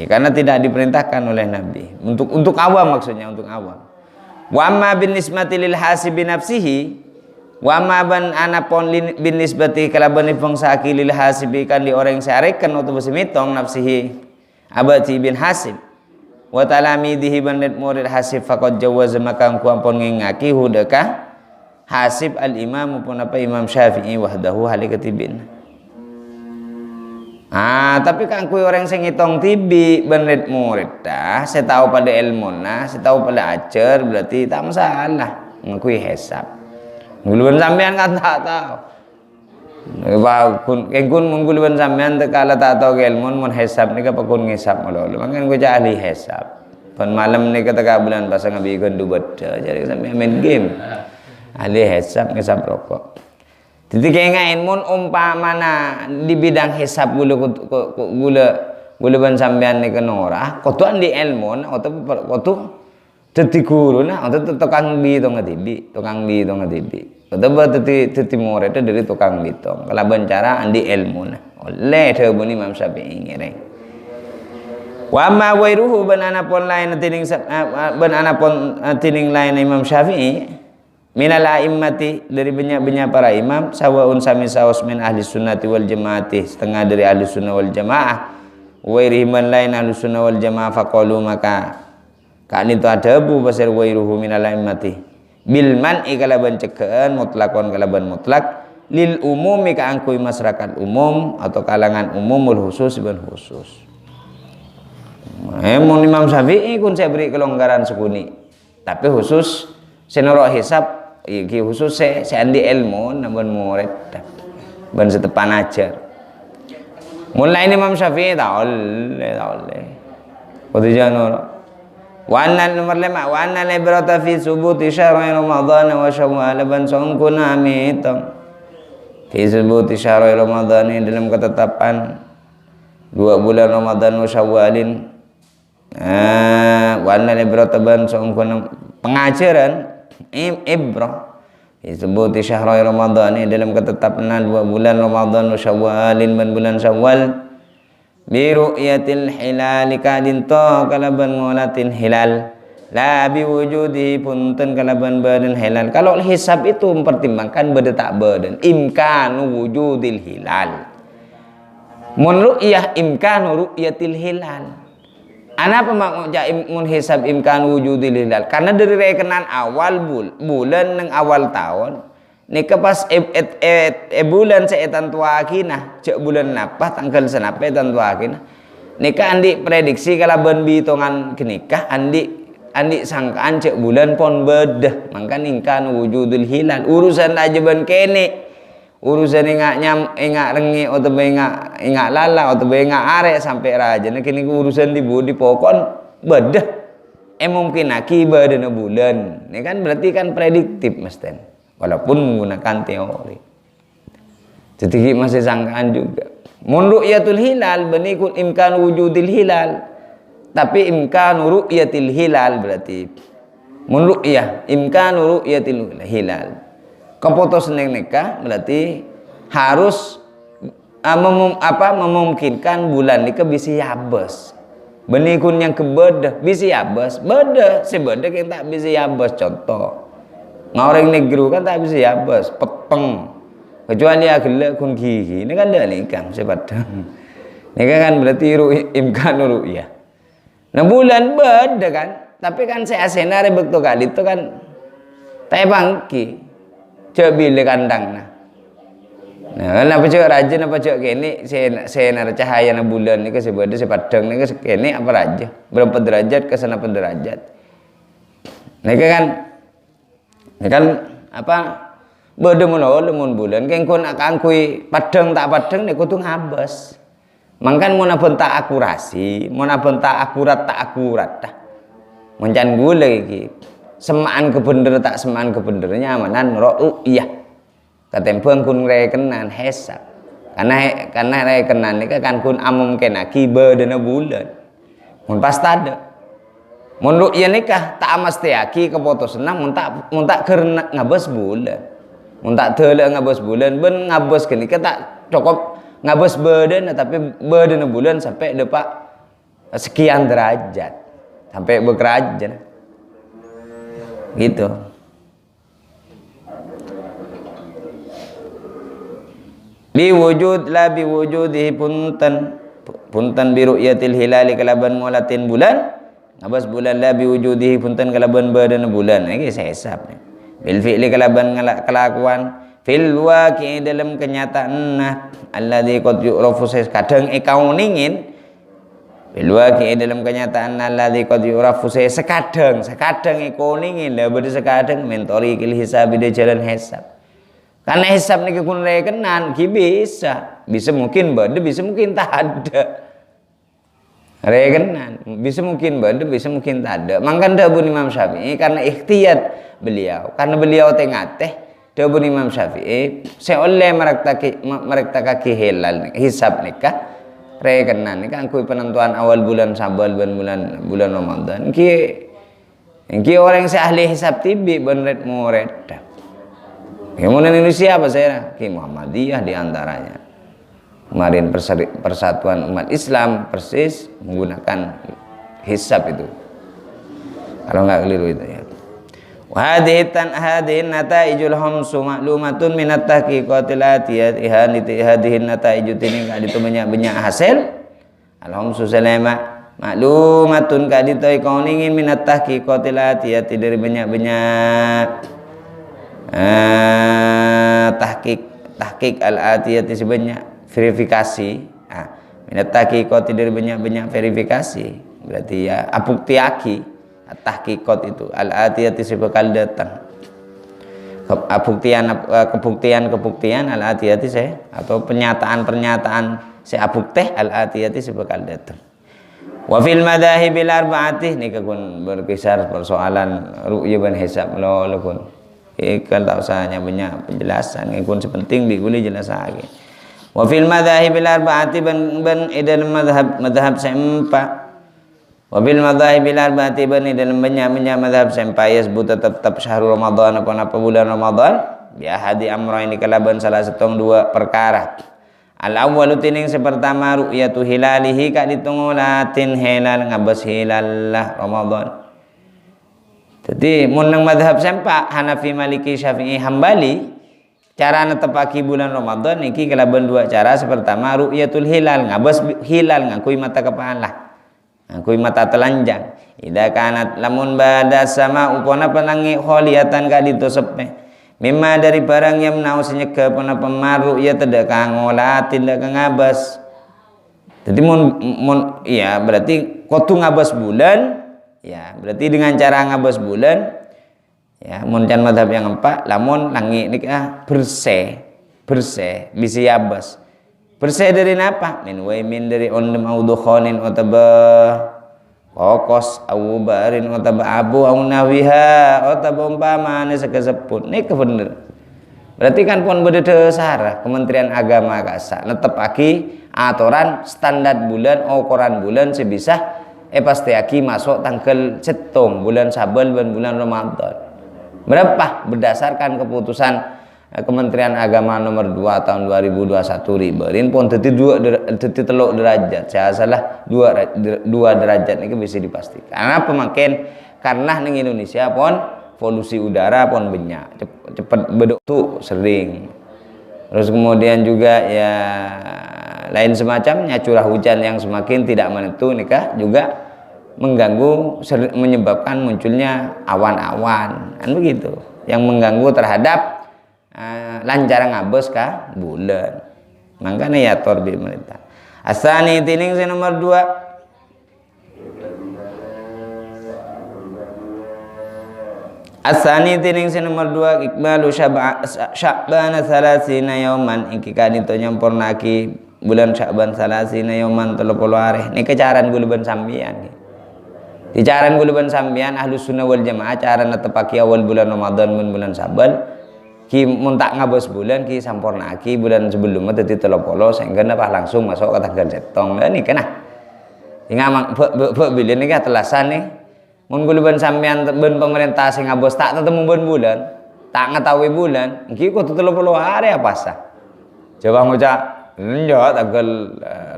karena tidak diperintahkan oleh Nabi untuk awam, maksudnya untuk awam. Wa amma bin nisbati lil hasibi nafsihi wa ma ban anapon bin nisbati kalaban bangsa akilil hasibi kan di orang syarikan atau bersemitong nafsihi abati bin hasib wa talamidihi bandet murid hasib faqad jawaz maka kuampon ngingaki hudakah hasib al imam pun apa Imam Syafi'i wahdahu halikatibin. Tapi kan kui orang sing ngitung tibi bandet murid dah saya tahu pada ilmu saya tahu pada ajar berarti tak masalah ngakui hisab. Guluan sampean kan tak tahu. Kun mengguluan sampean tekala tak tahu ilmu mun hisab ni kapakun ngisab malu. Makan ku ahli hisab. Pan malam ni kata bulan pasang abi gandu beda jadi sampean main game. Ahli hisab ngisab rokok. Jadi kayak mun umpamana di bidang hisab gula ban sampean ni kenora, kotuan di ilmu atau kotu teti guru atau tukang bi tong ngatibi, atau teti murid itu dari tukang bi tong. Kalau bencara andi ilmu oleh terbuni Imam Syafi'i ngereng. Wa ma wairuhu bananapun lain tining lain Imam Syafi'i minal a'immati dari banyak para imam sawaun sami sawas min ahli sunnati wal jamaati setengah dari ahli sunnah wal jamaah wairiman lain ahli sunnah wal jamaah faqalu maka kan itu ada bu pasir wairuhu minal a'immati bil man'i kalaban cekean mutlakon kalaban mutlak lil umumi kaangkui masyarakat umum atau kalangan umumul khusus ben khusus. Mun Imam Syafi'i kun saya beri kelonggaran sekuni tapi khusus senoro hisab iki khusus saya andi ilmu namun murid ban setepan ajar. Mulai Imam Syafi'i tak oleh. Kudu jangan. Wa anna nomor 5 wa anna librata fi subuti syahri Ramadan wa Syawal ban songkuna mitong. Fi subuti syahri Ramadan dalam ketetapan 2 bulan Ramadan wa Syawalin wa anna ibrata ban sungkun pengajaran ibrah disebut syahrul Ramadan ini dalam ketetapan 2 bulan Ramadan wa Syawalin dan bulan Syawal bi ru'yatil hilal kadin to kalaban ngolatin hilal la bi wujudi punten kalaban badan hilal. Kalau hisab itu mempertimbangkan beda tak badan imkanu wujudil hilal mun ru'yah imkanu ru'yatil hilal. Apa maksudnya mun hisab imkan wujudil hilal? Karena dari rekenan awal bulan nang awal tahun nika pas bulan seetan tuakina cek bulan napa tanggal senapa etan tuakina nika andi prediksi kalaban bitongan kenikah andi sangkaan cek bulan pon bedah mangka imkan wujudil hilal urusan aja ban kene urusan ingat rengi atau ingat lala atau ingat arek sampai raja nah kini urusan di pokon bedah mungkin akibat dana bulan ini kan berarti kan prediktif mesten walaupun menggunakan teori jadi masih sangkaan juga mun ru'yatul hilal benikut imkan wujudil hilal tapi imkan ru'yatil hilal berarti mun ru'yah imkan ru'yatil hilal keputusan nikah berarti harus memungkinkan bulan nikah bisa yabes benikun yang kebedah bisa yabes beda sebeda yang tak bisa yabes contoh ngoreng negeri kan tak bisa yabes peteng kecuali agak kun gigi ini kan dah nikah sebeda nikah kan berarti imkan ru'yah nah bulan beda kan tapi kan saya senare bekto kali itu kan tak bangki cek bila kandang nah kenapa cek rajin apa cek kini saya nar cahaya na bulan ni kasi beda sepadang ni kasi kini apa raja berapa derajat ke sana derajat ni kan apa beda mun bulan kan kun akangkui padang tak padang ni kutu ngabas mangkan mun abon tak akurasi mun abon tak akurat dah mencan gula iki semaan kebener tak semaan kebenernya amanan ru'yah katempeng kun rekenan hisab karena rekenan ini kan kun amumken akibat dana bulan mun pas tada mun ru'yah nikah tak mesti aki keputusan mun tak karena ngabas bulan mun tak tele ngabas bulan ben ngabas kenika tak cukup ngabas badan tapi badan bulan sampai depak sekian derajat sampai bekerajaan gitu biwujud la biwujudihi punten bi ru'yatil hilali kalaban ngolatin bulan ngabas bulan la biwujudihi punten kalaban badan bulan iki saya hisab bil fi'li kalaban kelakuan fil waqi dalam kenyataan alladzi qad yu'rafu kadang kau ningin bil waqi dalam kenyataan alladzi qad yu'rafu sekadang iko ningin lah beda sekadang mentori kil hisab di jalan hisab karena hisab ni kun rekenan ki bisa mungkin beda bisa mungkin tak ada rekenan bisa mungkin beda bisa mungkin tak ada mangkan dawuh Imam Syafi'i karena ikhtiyat beliau karena beliau tengateh dawuh Imam Syafi'i seoleh merektaki hilal hisab nikah rekenan nikah kui penentuan awal bulan Syawal dan bulan Ramadan ki orang yang ahli hisab tibi benret murid kemudian Indonesia apa saya ki Muhammadiyah diantaranya kemarin persatuan umat Islam persis menggunakan hisab itu kalau nggak keliru itu ya hadhihi nataijul hamsu ma'lumatun min at-tahqiqatil atiyat hadhihi nataiju tini kadi tu banyak hasil al-hamsu salama ma'lumatun kadi tu kau ingin min at-tahqiqatil atiyat dari banyak tahqiq al-atiyat sebanyak verifikasi min at-tahqiqat dari banyak verifikasi berarti ya abuktiaki tahqiqat itu al-atiyati sebekal datang kebuktian al-atiyati saya atau pernyataan saya abukteh al-atiyati sebekal datang wa fil madhahibil arba'ati ini kun berkisar persoalan ru'yah dan hisab lo kun ikan tak usahanya banyak penjelasan kun sepenting diguli jelas lagi wa fil madhahibil arba'ati ban idal madhab sempat Wabil madhahib bil arba'ati bani dalam banyak madhab sampai yasbut tetap syahrul Ramadan apa bulan Ramadan bi ahadi amrayn kalaban salah setong dua perkara. Al awwalu tining sepertama ru'yatu hilalihi ka ditungulatin hilal ngabas hilal lah Ramadan. Jadi mun nang madhab sampai Hanafi, Maliki, Syafi'i, Hambali cara netepaki bulan Ramadan niki kalaban dua cara. Sepertama ru'yatul hilal ngabas hilal ngakui mata kepala. Ngakui mata telanjang. Ida kanat lamun bada sama upona penangi kholiyatan ka ditu sepe. Mimma dari barang yang menau senyeka pona pemaru ya tidak kangola tidak ngabas. Jadi mun iya berarti kotu ngabas bulan ya berarti dengan cara ngabas bulan ya mun can madhab yang empat lamun langi nikah bersih bisi yabas. Bersih dari napa? Min waimin dari ondem au dukhanin utaba kokos au barin utaba abu au nawiha utaba umpamane sekeseput. Nika bener. Berarti kan pun beda sarah Kementerian Agama kasa netepaki aturan standar bulan ukuran bulan sebisa pasti aki masuk tanggal cetung bulan Sabal dan bulan Ramadan. Berapa? Berdasarkan keputusan Kementerian Agama nomor 2 tahun 2021 riberin pun teti teluk derajat. Saya salah 2 derajat ini bisa dipastikan. Karena pemakin karena ning Indonesia pun polusi udara pun banyak cepat beduk tuh sering. Terus kemudian juga ya lain semacamnya curah hujan yang semakin tidak menentu nikah juga mengganggu menyebabkan munculnya awan-awan kan begitu yang mengganggu terhadap lancar ngabes ka bulan. Makanya ya torbi pemerintah. Asani tining nomor 2. Asani tining nomor 2 ikmalu Sya'ban 30 yauman iki kadito nyampurnaki bulan Sya'ban 30 yauman 30 hari. Ini kecaran guluban sambian. Di caran guluban sambian Ahlus Sunnah wal Jamaah cara netepaki awal bulan Ramadan mun bulan Saban ki muntak ngabos bulan ki sampurnaki bulan sebelumnya dadi 30 sehingga napa langsung masuk ke tanggal setong. Lah niki nah. Ingamang bilin niki telasan nih. Mun guluban sampean ben pemerintah sing ngabos tak tetemu ben bulan, tak ngetahui bulan, iki kudu 30 hari apa sah. Coba ngucap enggak tanggal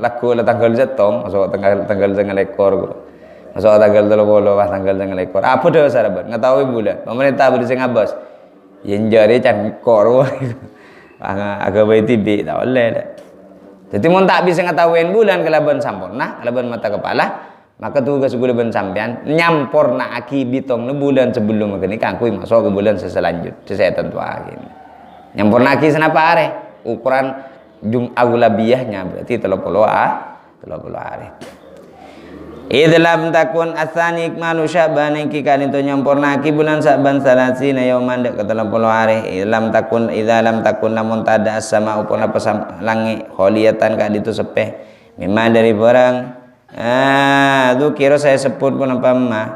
laku tanggal setong masuk tanggal ekor. Masuk tanggal 30 tanggal ekor. Apa dah saraban ngetahui bulan. Pemerintah beri sing ngabos. Yang jari can kor agak baik tibi tak boleh dah. Jadi mun tak bisa ngetahuin bulan kelaban sampurna kelaban mata kepala maka tugas guluban sampean nyampurna aki bitong bulan sebelum ini kangkui masuk ke bulan seselanjut saya tentu gini. Nyampurna aki senapa are ukuran agulabiyahnya berarti 30 hari. Idlam takun asani ikmalu Sya'ban iki kan itu nyampurnaki bulan Sya'ban 30 yauman dek ke 30 hari. Idlam takun idza lam takun lamun tada as-sama upun apa langit kholiyatan ka ditu sepeh. Memang dari barang kira saya sebut pun apa mah.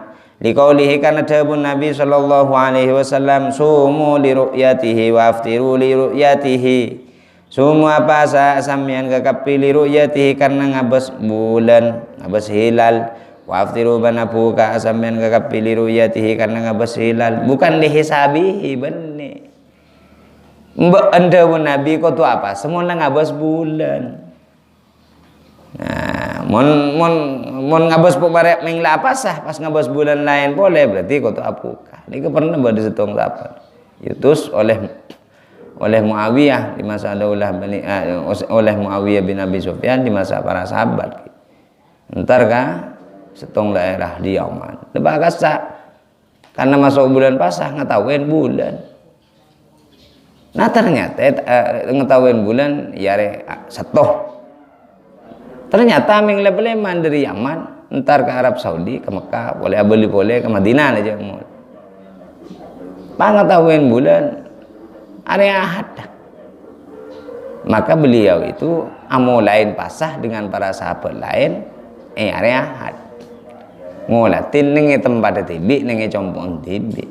Liqaulihi kana dawuh Nabi sallallahu alaihi wasallam sumu li ru'yatihi wa aftiru li ru'yatihi. Semua apa sampean kakapili ru'yatihi karena ngabas bulan, ngabas hilal. Wa aftiru banabu ka sampean kakapili ru'yatihi karena ngabas hilal. Bukan dihisabihi benih. Mbak anda Nabi kau tu apa? Semua ngabas bulan. Nah, mon ngabas pembarek mingla apa sah? Pas ngabas bulan lain boleh berarti kau tu apa? Ini pernah berdi setong apa? Yutus oleh Muawiyah di masa daulah oleh Muawiyah bin Abi Sufyan di masa para sahabat. Entar kah setong daerah di Yaman. Lebah kasa karena masuk bulan pasah ngetahuin bulan. Nah ternyata ngetahuin bulan yare satoh. Ternyata menglebeleman dari Yaman entar ke Arab Saudi ke Mekah boleh boleh ke Madinah aja mau. Pengetahuin bulan area ahad. Maka beliau itu amo lain pasah dengan para sahabat lain area ahad. Ngolatin nengi tempat tibi nengi compong tibi.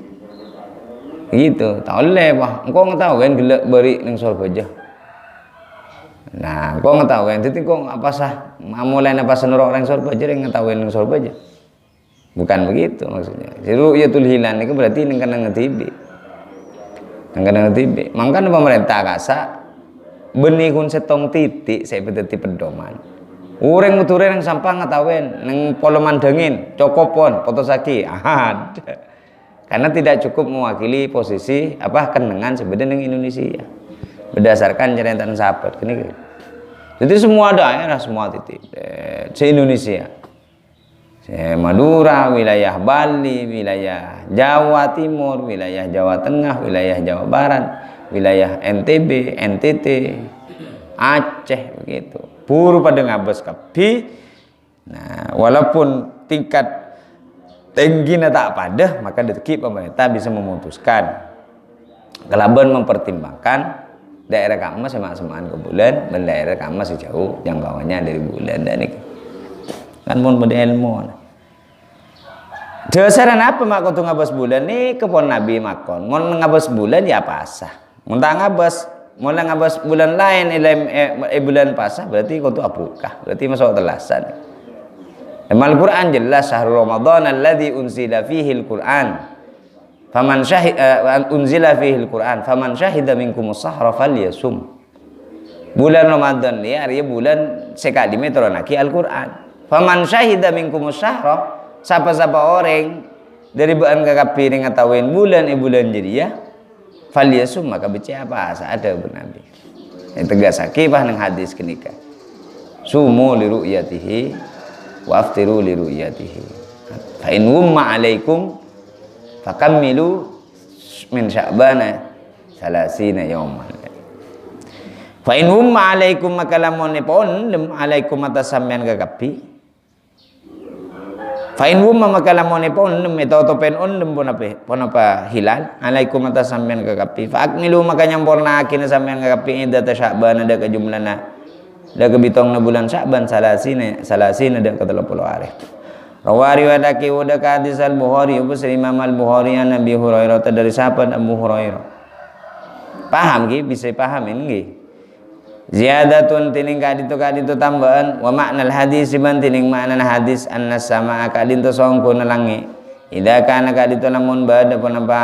Gitu. Tak boleh bah. Engkau ngetahuin gelak beri ning Surabaya. Nah, engkau ngetahuin titik kau apa sah amo lain apa senurok ning Surabaya ning ngetahuin ning Surabaya. Bukan begitu maksudnya. Ru'yatul hilal itu berarti ning kana ngetibe. Nang kana ngetibe. Mangkane pemerintah kasa benih kun setong titik saya dadi pedoman. Ureng meture nang sampah ngatawen nang polo mandangin, cokopon, potosaki. Ada. Karena tidak cukup mewakili posisi kenengan sebenarnya di Indonesia. Berdasarkan cerita sahabat gini. Jadi semua daerah, semua titik se-Indonesia. Madura, wilayah Bali, wilayah Jawa Timur, wilayah Jawa Tengah, wilayah Jawa Barat, wilayah NTB, NTT, Aceh begitu. Puru pada ngabes kapi. Nah, walaupun tingkat tingginya tak pada, maka detik pemerintah bisa memutuskan kelaban mempertimbangkan daerah kamu semak-semaan ke bulan dan daerah kamu sejauh jangkauannya dari bulan dan ini kan pun pada ilmu. Dasaran apa mak kudu ngabas bulan nih kepon Nabi makon. Mau ngabas bulan ya pasah. Mau ngabas bulan lain bulan pasah berarti kudu apukah. Berarti masuk telasan. Al-Qur'an jelas syahrul Ramadan alladzi unzila fihi al-Qur'an. Faman unzila fihi al-Qur'an faman syahida minkumus sahra falyasum. Bulan Ramadan ni artinya bulan sekali meteronaki Al-Qur'an. Faman syahida minkumus sahra, siapa-siapa orang dari bulan kakapi yang ngetawain bulan jadi ya falyasum maka baca apa saat ada Nabi yang tegas akibah nang hadis kenika sumu li ru'yatihi wa aftiru li ru'yatihi fa in humma alaikum fakammilu min sya'bana salasina yawman fa in humma alaikum maka lamun pon alaikum atas sampean kakapi fa in humma maka lamun pon metotopen pun apa hilal alaikum atas sampean kakapi fa akmilu maka nyampurna akin sampean kakapi data Sya'ban ada ke jumlahna ada ke bitongna bulan Sya'ban salasina ada ke 30 hari. Rawari wadaki wada ka hadis al-Bukhari Muslim Imam al-Bukhari an Nabi Hurairah dari sahabat Abu Hurairah. Paham ki bisa pahamin ki. Ziyadatun tining kaditu tambahan wa makna hadis man tining makna hadis anna sama kadintu songko nalangi ida kana kaditu lamun bada panapa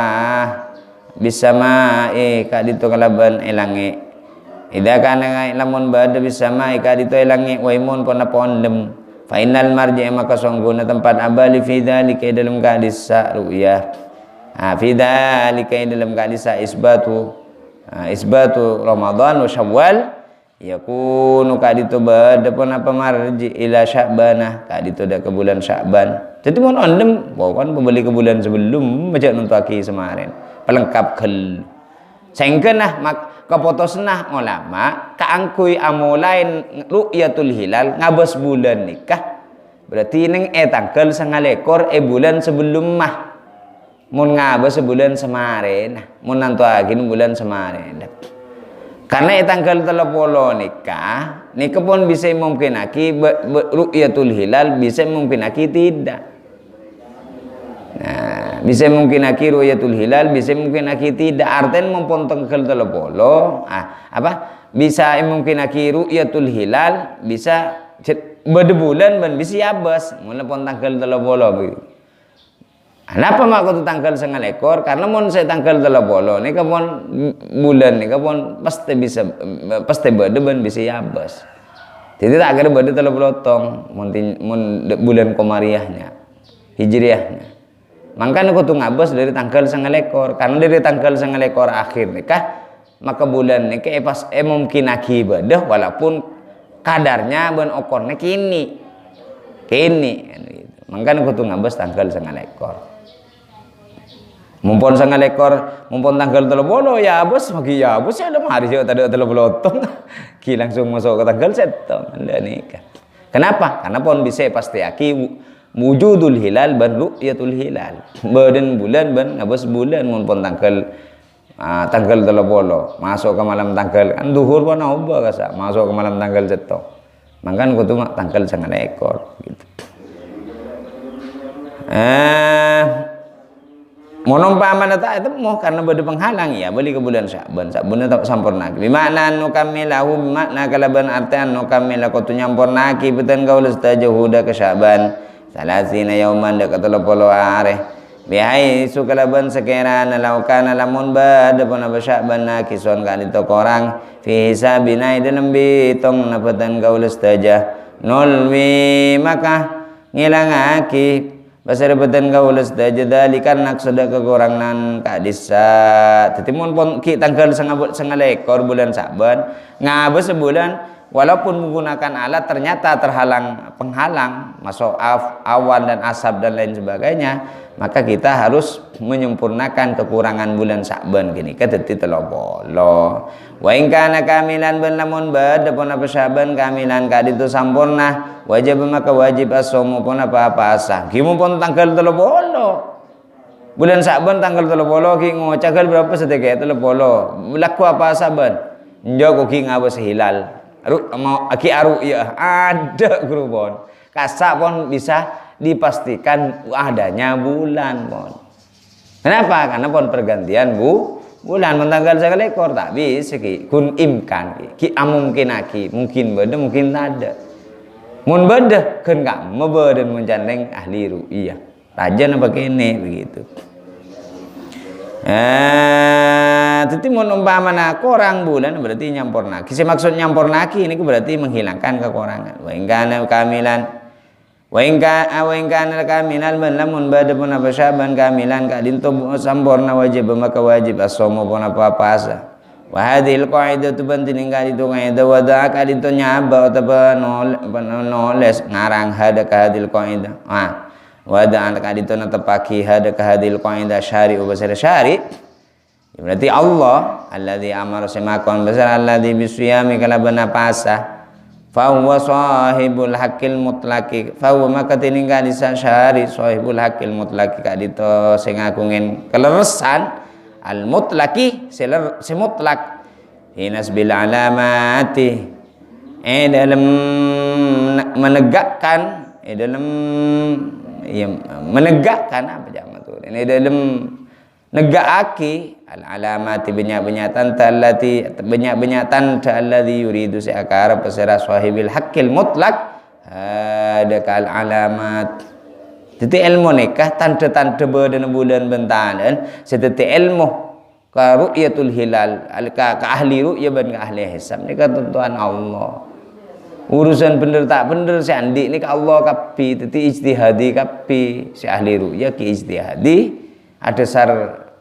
bisama kaditu kalaban elangi ida kana lamun bada bisama kaditu elangi wa imun panapa ondem fa innal marji maka songko na tempat abali fi dzalika dalam hadis ru'yah fi dzalika dalam hadis isbatu Ramadan wa Syawal yakunu kaditu badapun apa marji ila Sya'banah kaditu dah ke bulan Sya'ban. Jadi mun ondem bukan pembeli ke bulan sebelum macam nuntaki semarin pelengkap kel sengkenah mak kapotosnah ulama kaangkui amulain ru'yatul hilal ngabas bulan nikah berarti ning tanggal 9 bulan sebelum mah mun ngabas sebulan semarin mun nantuaki bulan semarin. Karena tanggal 30 nikah pun bisa mungkin aki ru'yatul hilal bisa mungkin aki tidak. Nah, bisa mungkin aki ru'yatul hilal bisa mungkin aki tidak. Artinya mumpun tanggal 30 bisa mungkin aki ru'yatul hilal bisa berbulan dan bisa yabas mulai pun tanggal 30 begitu. Kenapa mak kudu tanggal 9 karena mun saya tanggal 30 nika pun bulan nika pun pasti bedeban bisa yabas. Jadi tak kira bede 30 tong mun bulan komariahnya hijriahnya. Mangkana kudu ngabas dari tanggal 9 karena dari tanggal 9 akhir nikah maka bulan nika pas mungkin akibadah walaupun kadarnya ben okornya kini gitu. Mangkana kudu ngabas tanggal 9 mumpun 9 mumpun tanggal 30 ya bos magi ya bos ya lemari yo tadi 30 tong ki langsung masuk ke tanggal 7 anda nikah. Kenapa? Karena pun bisa pasti aki wujudul hilal ban ru'yatul hilal badan bulan ban ngabas bulan mumpun tanggal 30 masuk ke malam tanggal kan duhur pun oba kasa masuk ke malam tanggal 7 mangkan kudu tanggal 9 gitu. Monompaman tak itu mau karena bade penghalang ya beli ke bulan Sya'ban tak sampurna bimakna nu kamilahu bimakna kalaban artian nu kamila kutu nyampurnaki beten kaul stajahuda ke Sya'ban salasina yauman dak 30 hari bihai sukalaban sekirana laukana lamun bad pun Sya'ban nakison ka dito korang fi hisabina dalam bitong napatan kaulus taja nulwi maka ngilangaki pasar batan kaulus taja dalikan naksuda kekurangan kadisa tetimun pun ki tanggal sengalekor bulan Sya'ban ngabes sebulan walaupun menggunakan alat ternyata terhalang penghalang masuk awan dan asap dan lain sebagainya, maka kita harus menyempurnakan kekurangan bulan Sya'ban gini kateti telopolo wa in kana kamilan ben lamun bad pun apa Sya'ban kamilan kaditu sampurna wajib maka wajib as-shaum pun apa asa kimu pun tanggal telopolo bulan Sya'ban tanggal telopolo ki ngocagal berapa sedekah telopolo laku apa Sya'ban njoko ki ngabas hilal mau aki aru ya ada gerubon kasak pun bisa dipastikan adanya bulan pun. Kenapa? Karena pun pergantian bulan mentanggal sekali ekor tak bisa ki kun imkan ki mungkin aki mungkin beda mungkin tak ada mun beda kan gak mebeden mencandeng ahli ru'iyah raja apa kene begitu. Tetapi mun umpamana korang bulan berarti nyampurna. Kisi maksud nyampurna ini berarti menghilangkan kekurangan. Wa in kana kamilan wa in kana kamilan man lamun bada pun apa Sya'ban kamilan ka dinto sampurna wajib maka wajib as-shaum pun apa puasa. Wa hadhil qaidatu bantin ka dinto qaida wa da ka dinto nyaba atau noles ngarang hada ka hadhil qaida. Wada anak adito natapaki hada ka hadil qaida syari ubasar syari berarti Allah alladzi amara semakon besar alladzi bisiyami kalabana pasa fa huwa sahibul haqqil mutlaqi fa huwa maka tininggal syari sahibul haqqil mutlaqi kadito sing agungen keleresan al mutlaqi se mutlak hinas bil alamati dalam menegakkan dalam ya menegakkan apa jamak tu ini dalam negakaki al alamati banyak-banyakan allati banyak-banyakan alladhi yuridu seakar pasara sahibil haqqil mutlaq ada kal alamat titi ilmu nikah tanda-tanda badan bulan bentanan seteti ilmu ka ru'yatul hilal ka ahli ru'ya ban ka ahli hisab ni ketentuan Allah. Urusan bener tak bener si andi ni ke Allah kapi teti ijtihadi kapi si ahli ru'ya ki ijtihadi ada sar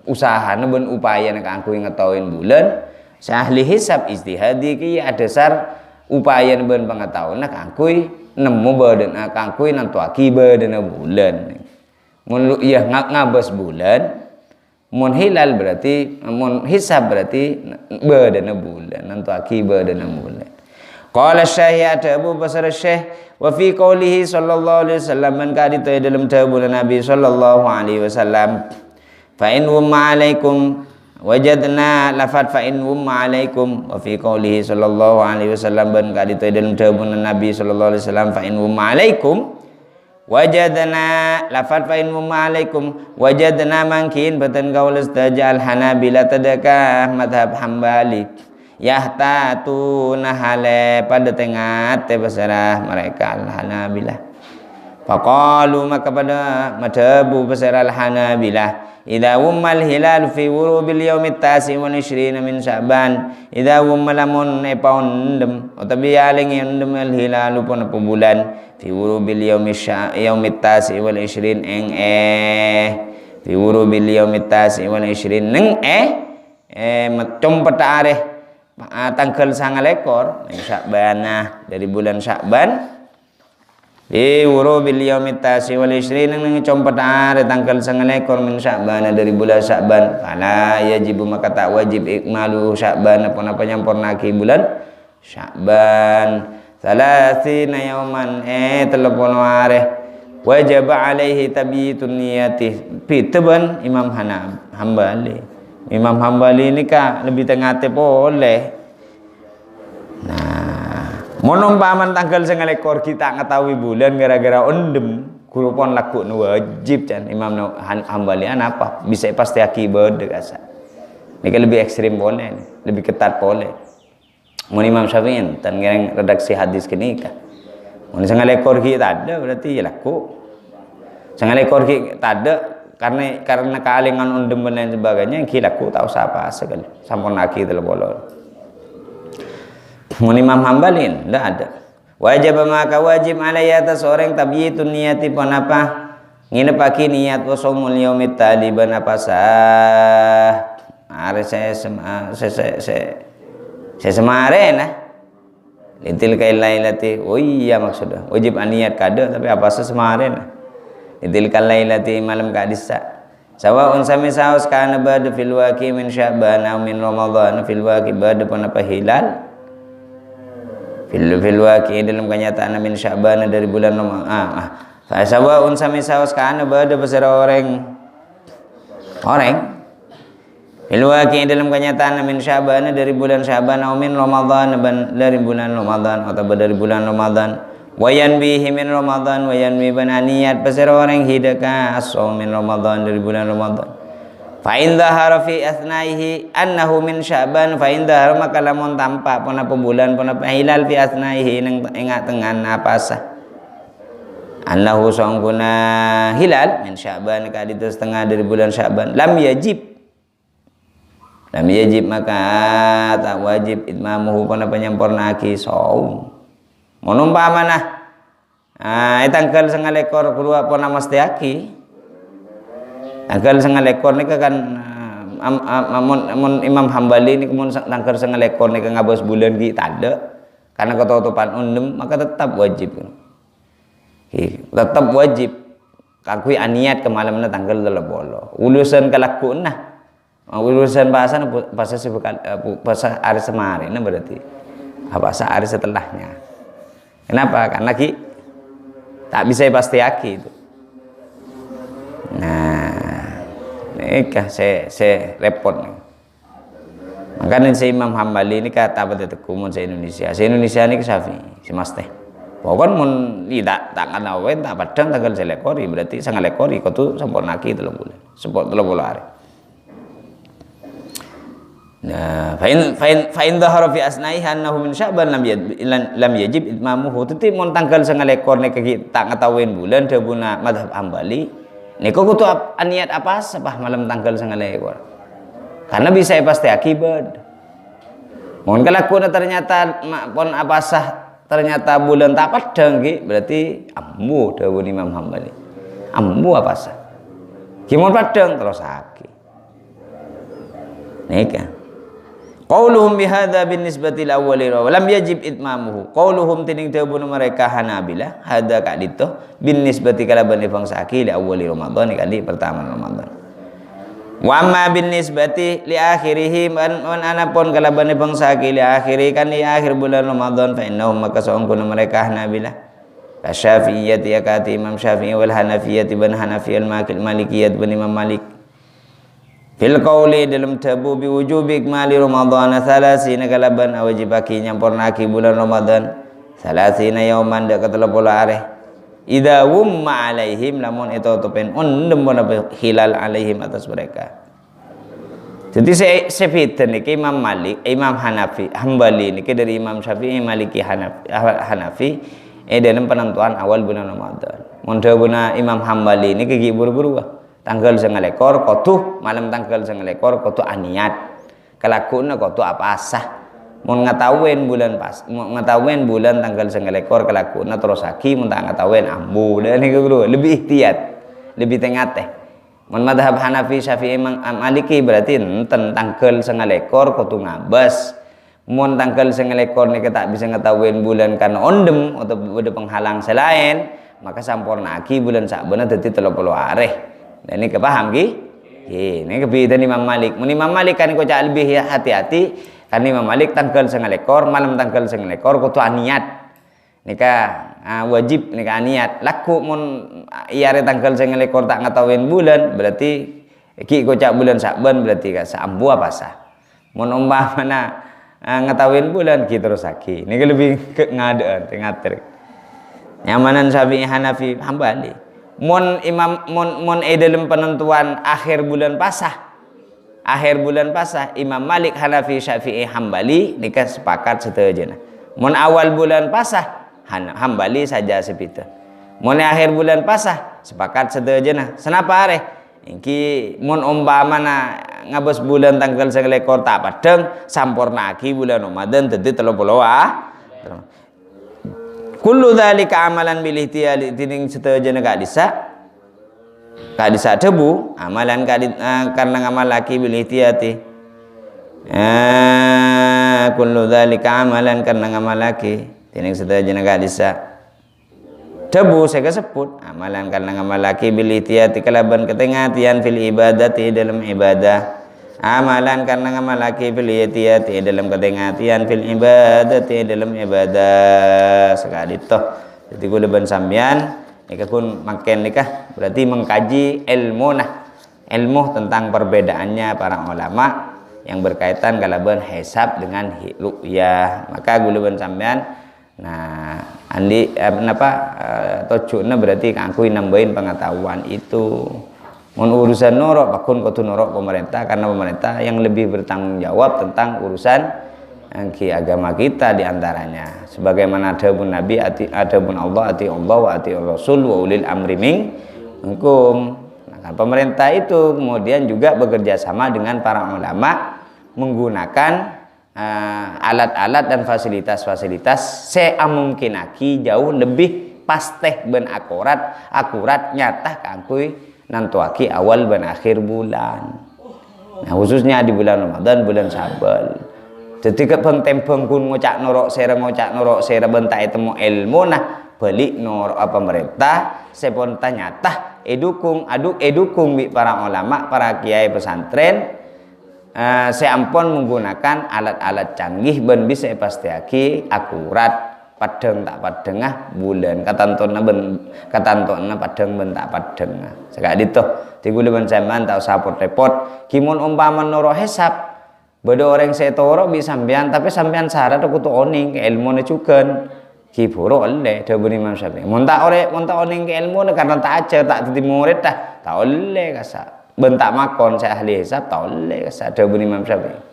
usaha ben upaya nak angku ngetahuin bulan si ahli hisab ijtihadi ki ada sar upaya ben pengetahuan nak angku nemu badan nak angku nantuaki badan bulan mun ya ngabas bulan mun hilal berarti mun hisab berarti badan bulan nantuaki badan bulan. Qala Syekh Abu Basar Syekh wa fi qoulihi sallallahu alaihi wasallam man kadito dalam tabul Nabi sallallahu alaihi wasallam fa in umma alaikum wajadna lafat fa in umma alaikum wa fi qoulihi sallallahu alaihi wasallam man kadito dalam tabul Nabi sallallahu alaihi wasallam fa in umma alaikum wajadna lafat fa in umma alaikum wajadna mangkin batan qaul istajal Hanabila tadaka madhab Hambali yahtatu nahale pada tengah besarah mereka al-Hanabilah faqalu maka pada madhabu besarah al-Hanabilah idza ummal hilal fi wurubil yaumit tasi wal 20 min Sya'ban idza ummalamun epaundem utabi aling yandem al-hilal pun apa bulan fi wurubil yaumit tasi wal 20 fi wurubil yaumit tasi wal 20 neng mecompet areh tanggal 9 Sya'ban dari bulan Sya'ban di wurubil yaumit tasi wal 20 nang compet are tanggal 9 min Sya'ban dari bulan Sya'ban fala yajibu maka tak wajib ikmalu Sya'ban apa nyampurna ki bulan Sya'ban 30 yauman 30 are wajib alaihi tabitun niyati piteban Imam Hambali. Imam Hambali ini kah lebih tengah boleh. Nah, monompaman tanggal 9 kita ngetahui bulan gara-gara ondem kurupon laku wajib kan Imam Hambali apa bisa pasti akibat dekasa. Ini lebih ekstrim boleh, lebih ketat boleh. Mun Imam Syafi'i tan ngereng redaksi hadis kini kah. Mun 9 kita ada berarti ya laku Sengal ekor ki tade karena kealingan undem dan lain sebagainya ki laku tak usah apa sekali sampun laki telu bolon. Mun Imam Hambali ndak ada. Wajib maka wajib alaiya atas orang tabyitun niyati pon apa nginepaki niat wa shaumul yaumit taliban apa sah. Are saya semare nah. Litil kailailati. Oh iya maksudnya. Wajib niat kada tapi apa sesemare nah. Litil kailailati malam kadisa. Sawa'un sami saus kana ba'da fil waqi min Sya'ban aw min Ramadan fil waqi ba'da apa hilal. Fil waqi dalam kenyataan min Sya'ban dari bulan Ramadan. Sawa'un sami saus kana ba'da besar orang fil waqi dalam kenyataan min Sya'ban dari bulan Sya'ban aw min Ramadan dari bulan Ramadan atau dari bulan Ramadan. Wayan bihi min Ramadan wayan bi bananiyat pasir orang hidaka as-shaum min Ramadan dari bulan Ramadan. Fa in dhahara fi athnaihi annahu min Sya'ban fa in dhahara maka lamun tampak pun apa bulan pun apa hilal fi athnaihi ning tengan apa sah. Annahu sangkuna hilal min Sya'ban ka itu setengah dari bulan Sya'ban lam yajib maka tak wajib itmamuhu pun apa nyampurnaki saum. Monumpa mana? Tanggal setengah ekor keluar pun mesti aki. Tanggal setengah ekor ni kan Imam Hambali ni kemun tanggal setengah ekor ni kan ngabas bulan ki tanda. Karena ketutupan undem maka tetap wajib. Tetap wajib. Kakui aniat ke malam na tanggal 30. Ulusan kelakuan nah. Ulusan bahasa hari semari na berarti. Bahasa hari setelahnya. Kenapa? Karena ki tak bisa pasti aki itu. Nah, ini kah saya repot nih. Makanya si Imam Hambali ini kata apa itu kumun se Indonesia. Se Indonesia ini kesafi, si Mas teh. Pokoknya mun tidak tak kanawen tak padang tanggal selekori berarti sangat lekori kau tu sempurna aki 3 bulan. Sempurna 30 hari. Nah, fa'in dhahara fi asnaiha annahu min Sya'ban lam yajib itmamuhu. Teti mun tanggal 9 ekor nek tak ngetahuin bulan debuna mazhab Hambali. Niku kudu niat apa sepah malam tanggal 9 ekor. Karena bisa pasti akibat. Mun kalakuan ternyata pon apa sah ternyata bulan tak padang ki berarti ambu dawuh Imam Hambali. Ambu apa sah. Ki mun padang terus aki. Nika qauluhum bihadza binisbati al-awwali wa lam yajib itmamuhu. Qauluhum tining tebuna mereka Hanabila hadza kadito binisbati kalaban bangsa aki li awwali Ramadan kali pertama Ramadan. Wa amma binisbati li akhirih man anapun kalaban bangsa aki li akhiri kan di akhir bulan Ramadan fa innahum maka saungkuna mereka Hanabila Syafi'iyyah yakati Imam Syafi'i wal Hanafiyyah ban Hanafi al-Malikiyah ban Imam Malik. Fil qauli dalam tabu bi wujubi ikmali Ramadan 30 kalaban wajibaki nyampurnaki bulan Ramadan 30 yauman dak 30 hari. Idza wumma alaihim lamun itu tupen undem hilal alaihim atas mereka. Jadi sefitan niki Imam Malik, Imam Hanafi, Hambali niki dari Imam Syafi'i, Maliki, Hanafi dalam penentuan awal bulan Ramadan. Mun guna Imam Hambali niki buru-buru tanggal 9 ekor kotu malam tanggal 9 ekor kotu aniat kelakuan kotu apa sah mun ngetahuin bulan pas ngetahuin bulan tanggal 9 ekor kelakuan terus aki mun tak ngetahuin ambu dan niku lebih ihtiyat lebih tengah teh mun madhab Hanafi Syafi'i Maliki berarti enten tanggal 9 ekor kotu ngabas mun tanggal 9 ekor nih tak bisa ngetahuin bulan karena ondem atau ada penghalang selain maka sampurna aki bulan Sya'ban dadi 30 hari. Dan ini kepaham ki? Ini kebidan Imam Malik. Mun Imam Malik kan kok lebih hati-hati. Kan Imam Malik tanggal 9 ekor malam tanggal 9 ekor kudu niat. Nika wajib nika niat. Laku mun iare tanggal 9 ekor tak ngetahuin bulan berarti ki kocak bulan Sya'ban berarti ka saambu apa sah. Mun umpamana ngetahuin bulan ki terus aki. Nika lebih ke ngadaan ngater. Nyamanan Syafi'i Hanafi Hambali. Mon dalam penentuan akhir bulan pasah Imam Malik Hanafi Syafi'i Hambali nikah sepakat setuju. Mon awal bulan pasah Hambali saja sepita. Mulai akhir bulan pasah sepakat setuju nah. Senapa are? Iki mun umpama na ngabos bulan tanggal 21 tak padeng sampurna aki bulan Ramadan dadi 30 kullu dzalika amalan bil ihtiyali tining setuju na kadisa debu amalan karena ngamal laki bil ihtiyati kullu dzalika amalan karena ngamal laki tining setuju na kadisa debu saya kesebut amalan karena ngamal laki bil ihtiyati kalaban ketengatian fil ibadati dalam ibadah amalan karena ngamal laki fil ihtiyati dalam ketengatian fil ibadati dalam ibadah sekali toh. Jadi kula ban sampean nikah pun makin nikah berarti mengkaji ilmu tentang perbedaannya para ulama yang berkaitan kalaban hisab dengan ru'yah. Maka gula ban sampean nah andi tojuna berarti kangkui nambahin pengetahuan itu. Mun urusan norok bakun kudu norok pemerintah karena pemerintah yang lebih bertanggung jawab tentang urusan agama kita diantaranya sebagaimana adapun Nabi adapun Allah ati Allah wa ati Rasul wa ulil amri minkum. Nah, pemerintah itu kemudian juga bekerja sama dengan para ulama menggunakan alat-alat dan fasilitas-fasilitas seamungkinaki jauh lebih pasteh ben akurat nyata kangkui nantuaki awal dan akhir bulan. Nah, khususnya di bulan Ramadan, bulan Syawal. Jadi kepeng-tempeng kun ngocak norok sera bentai temu ilmu nah balik norok pemerintah seponta nyata edukung bi para ulama, para kiai pesantren seampun menggunakan alat-alat canggih ben bisa pastiaki akurat padeng tak padengah bulan katantona padeng ben tak padengah sekali itu tigule ben sampean tak usah repot kimun umpama noro hisab beda orang saya toro bisa sampean tapi sampean syarat aku tuh oning ke ilmu ne cuken kiburo oleh dabuni Imam Syafi'i monta oning ke ilmu ne karena tak ajar tak titi murid dah tak oleh kasa bentak makon saya ahli hisab tak oleh kasa dabuni Imam Syafi'i.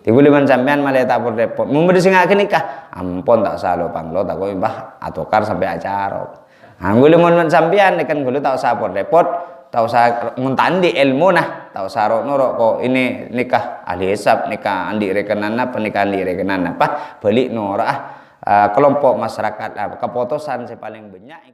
Tigule ban sampean malah tak repot. Memberi singakeun nikah. Ampun tak usah lo panglo tak kok mbah atokar sampai acara. Anggule mun sampean kan gule tak usah repot, tak usah nguntandi ilmu nah, tak usah rok kok ini nikah ahli hisab, nikah andi rekenan apa, nikah andi rekenan apa, balik kelompok masyarakat keputusan paling banyak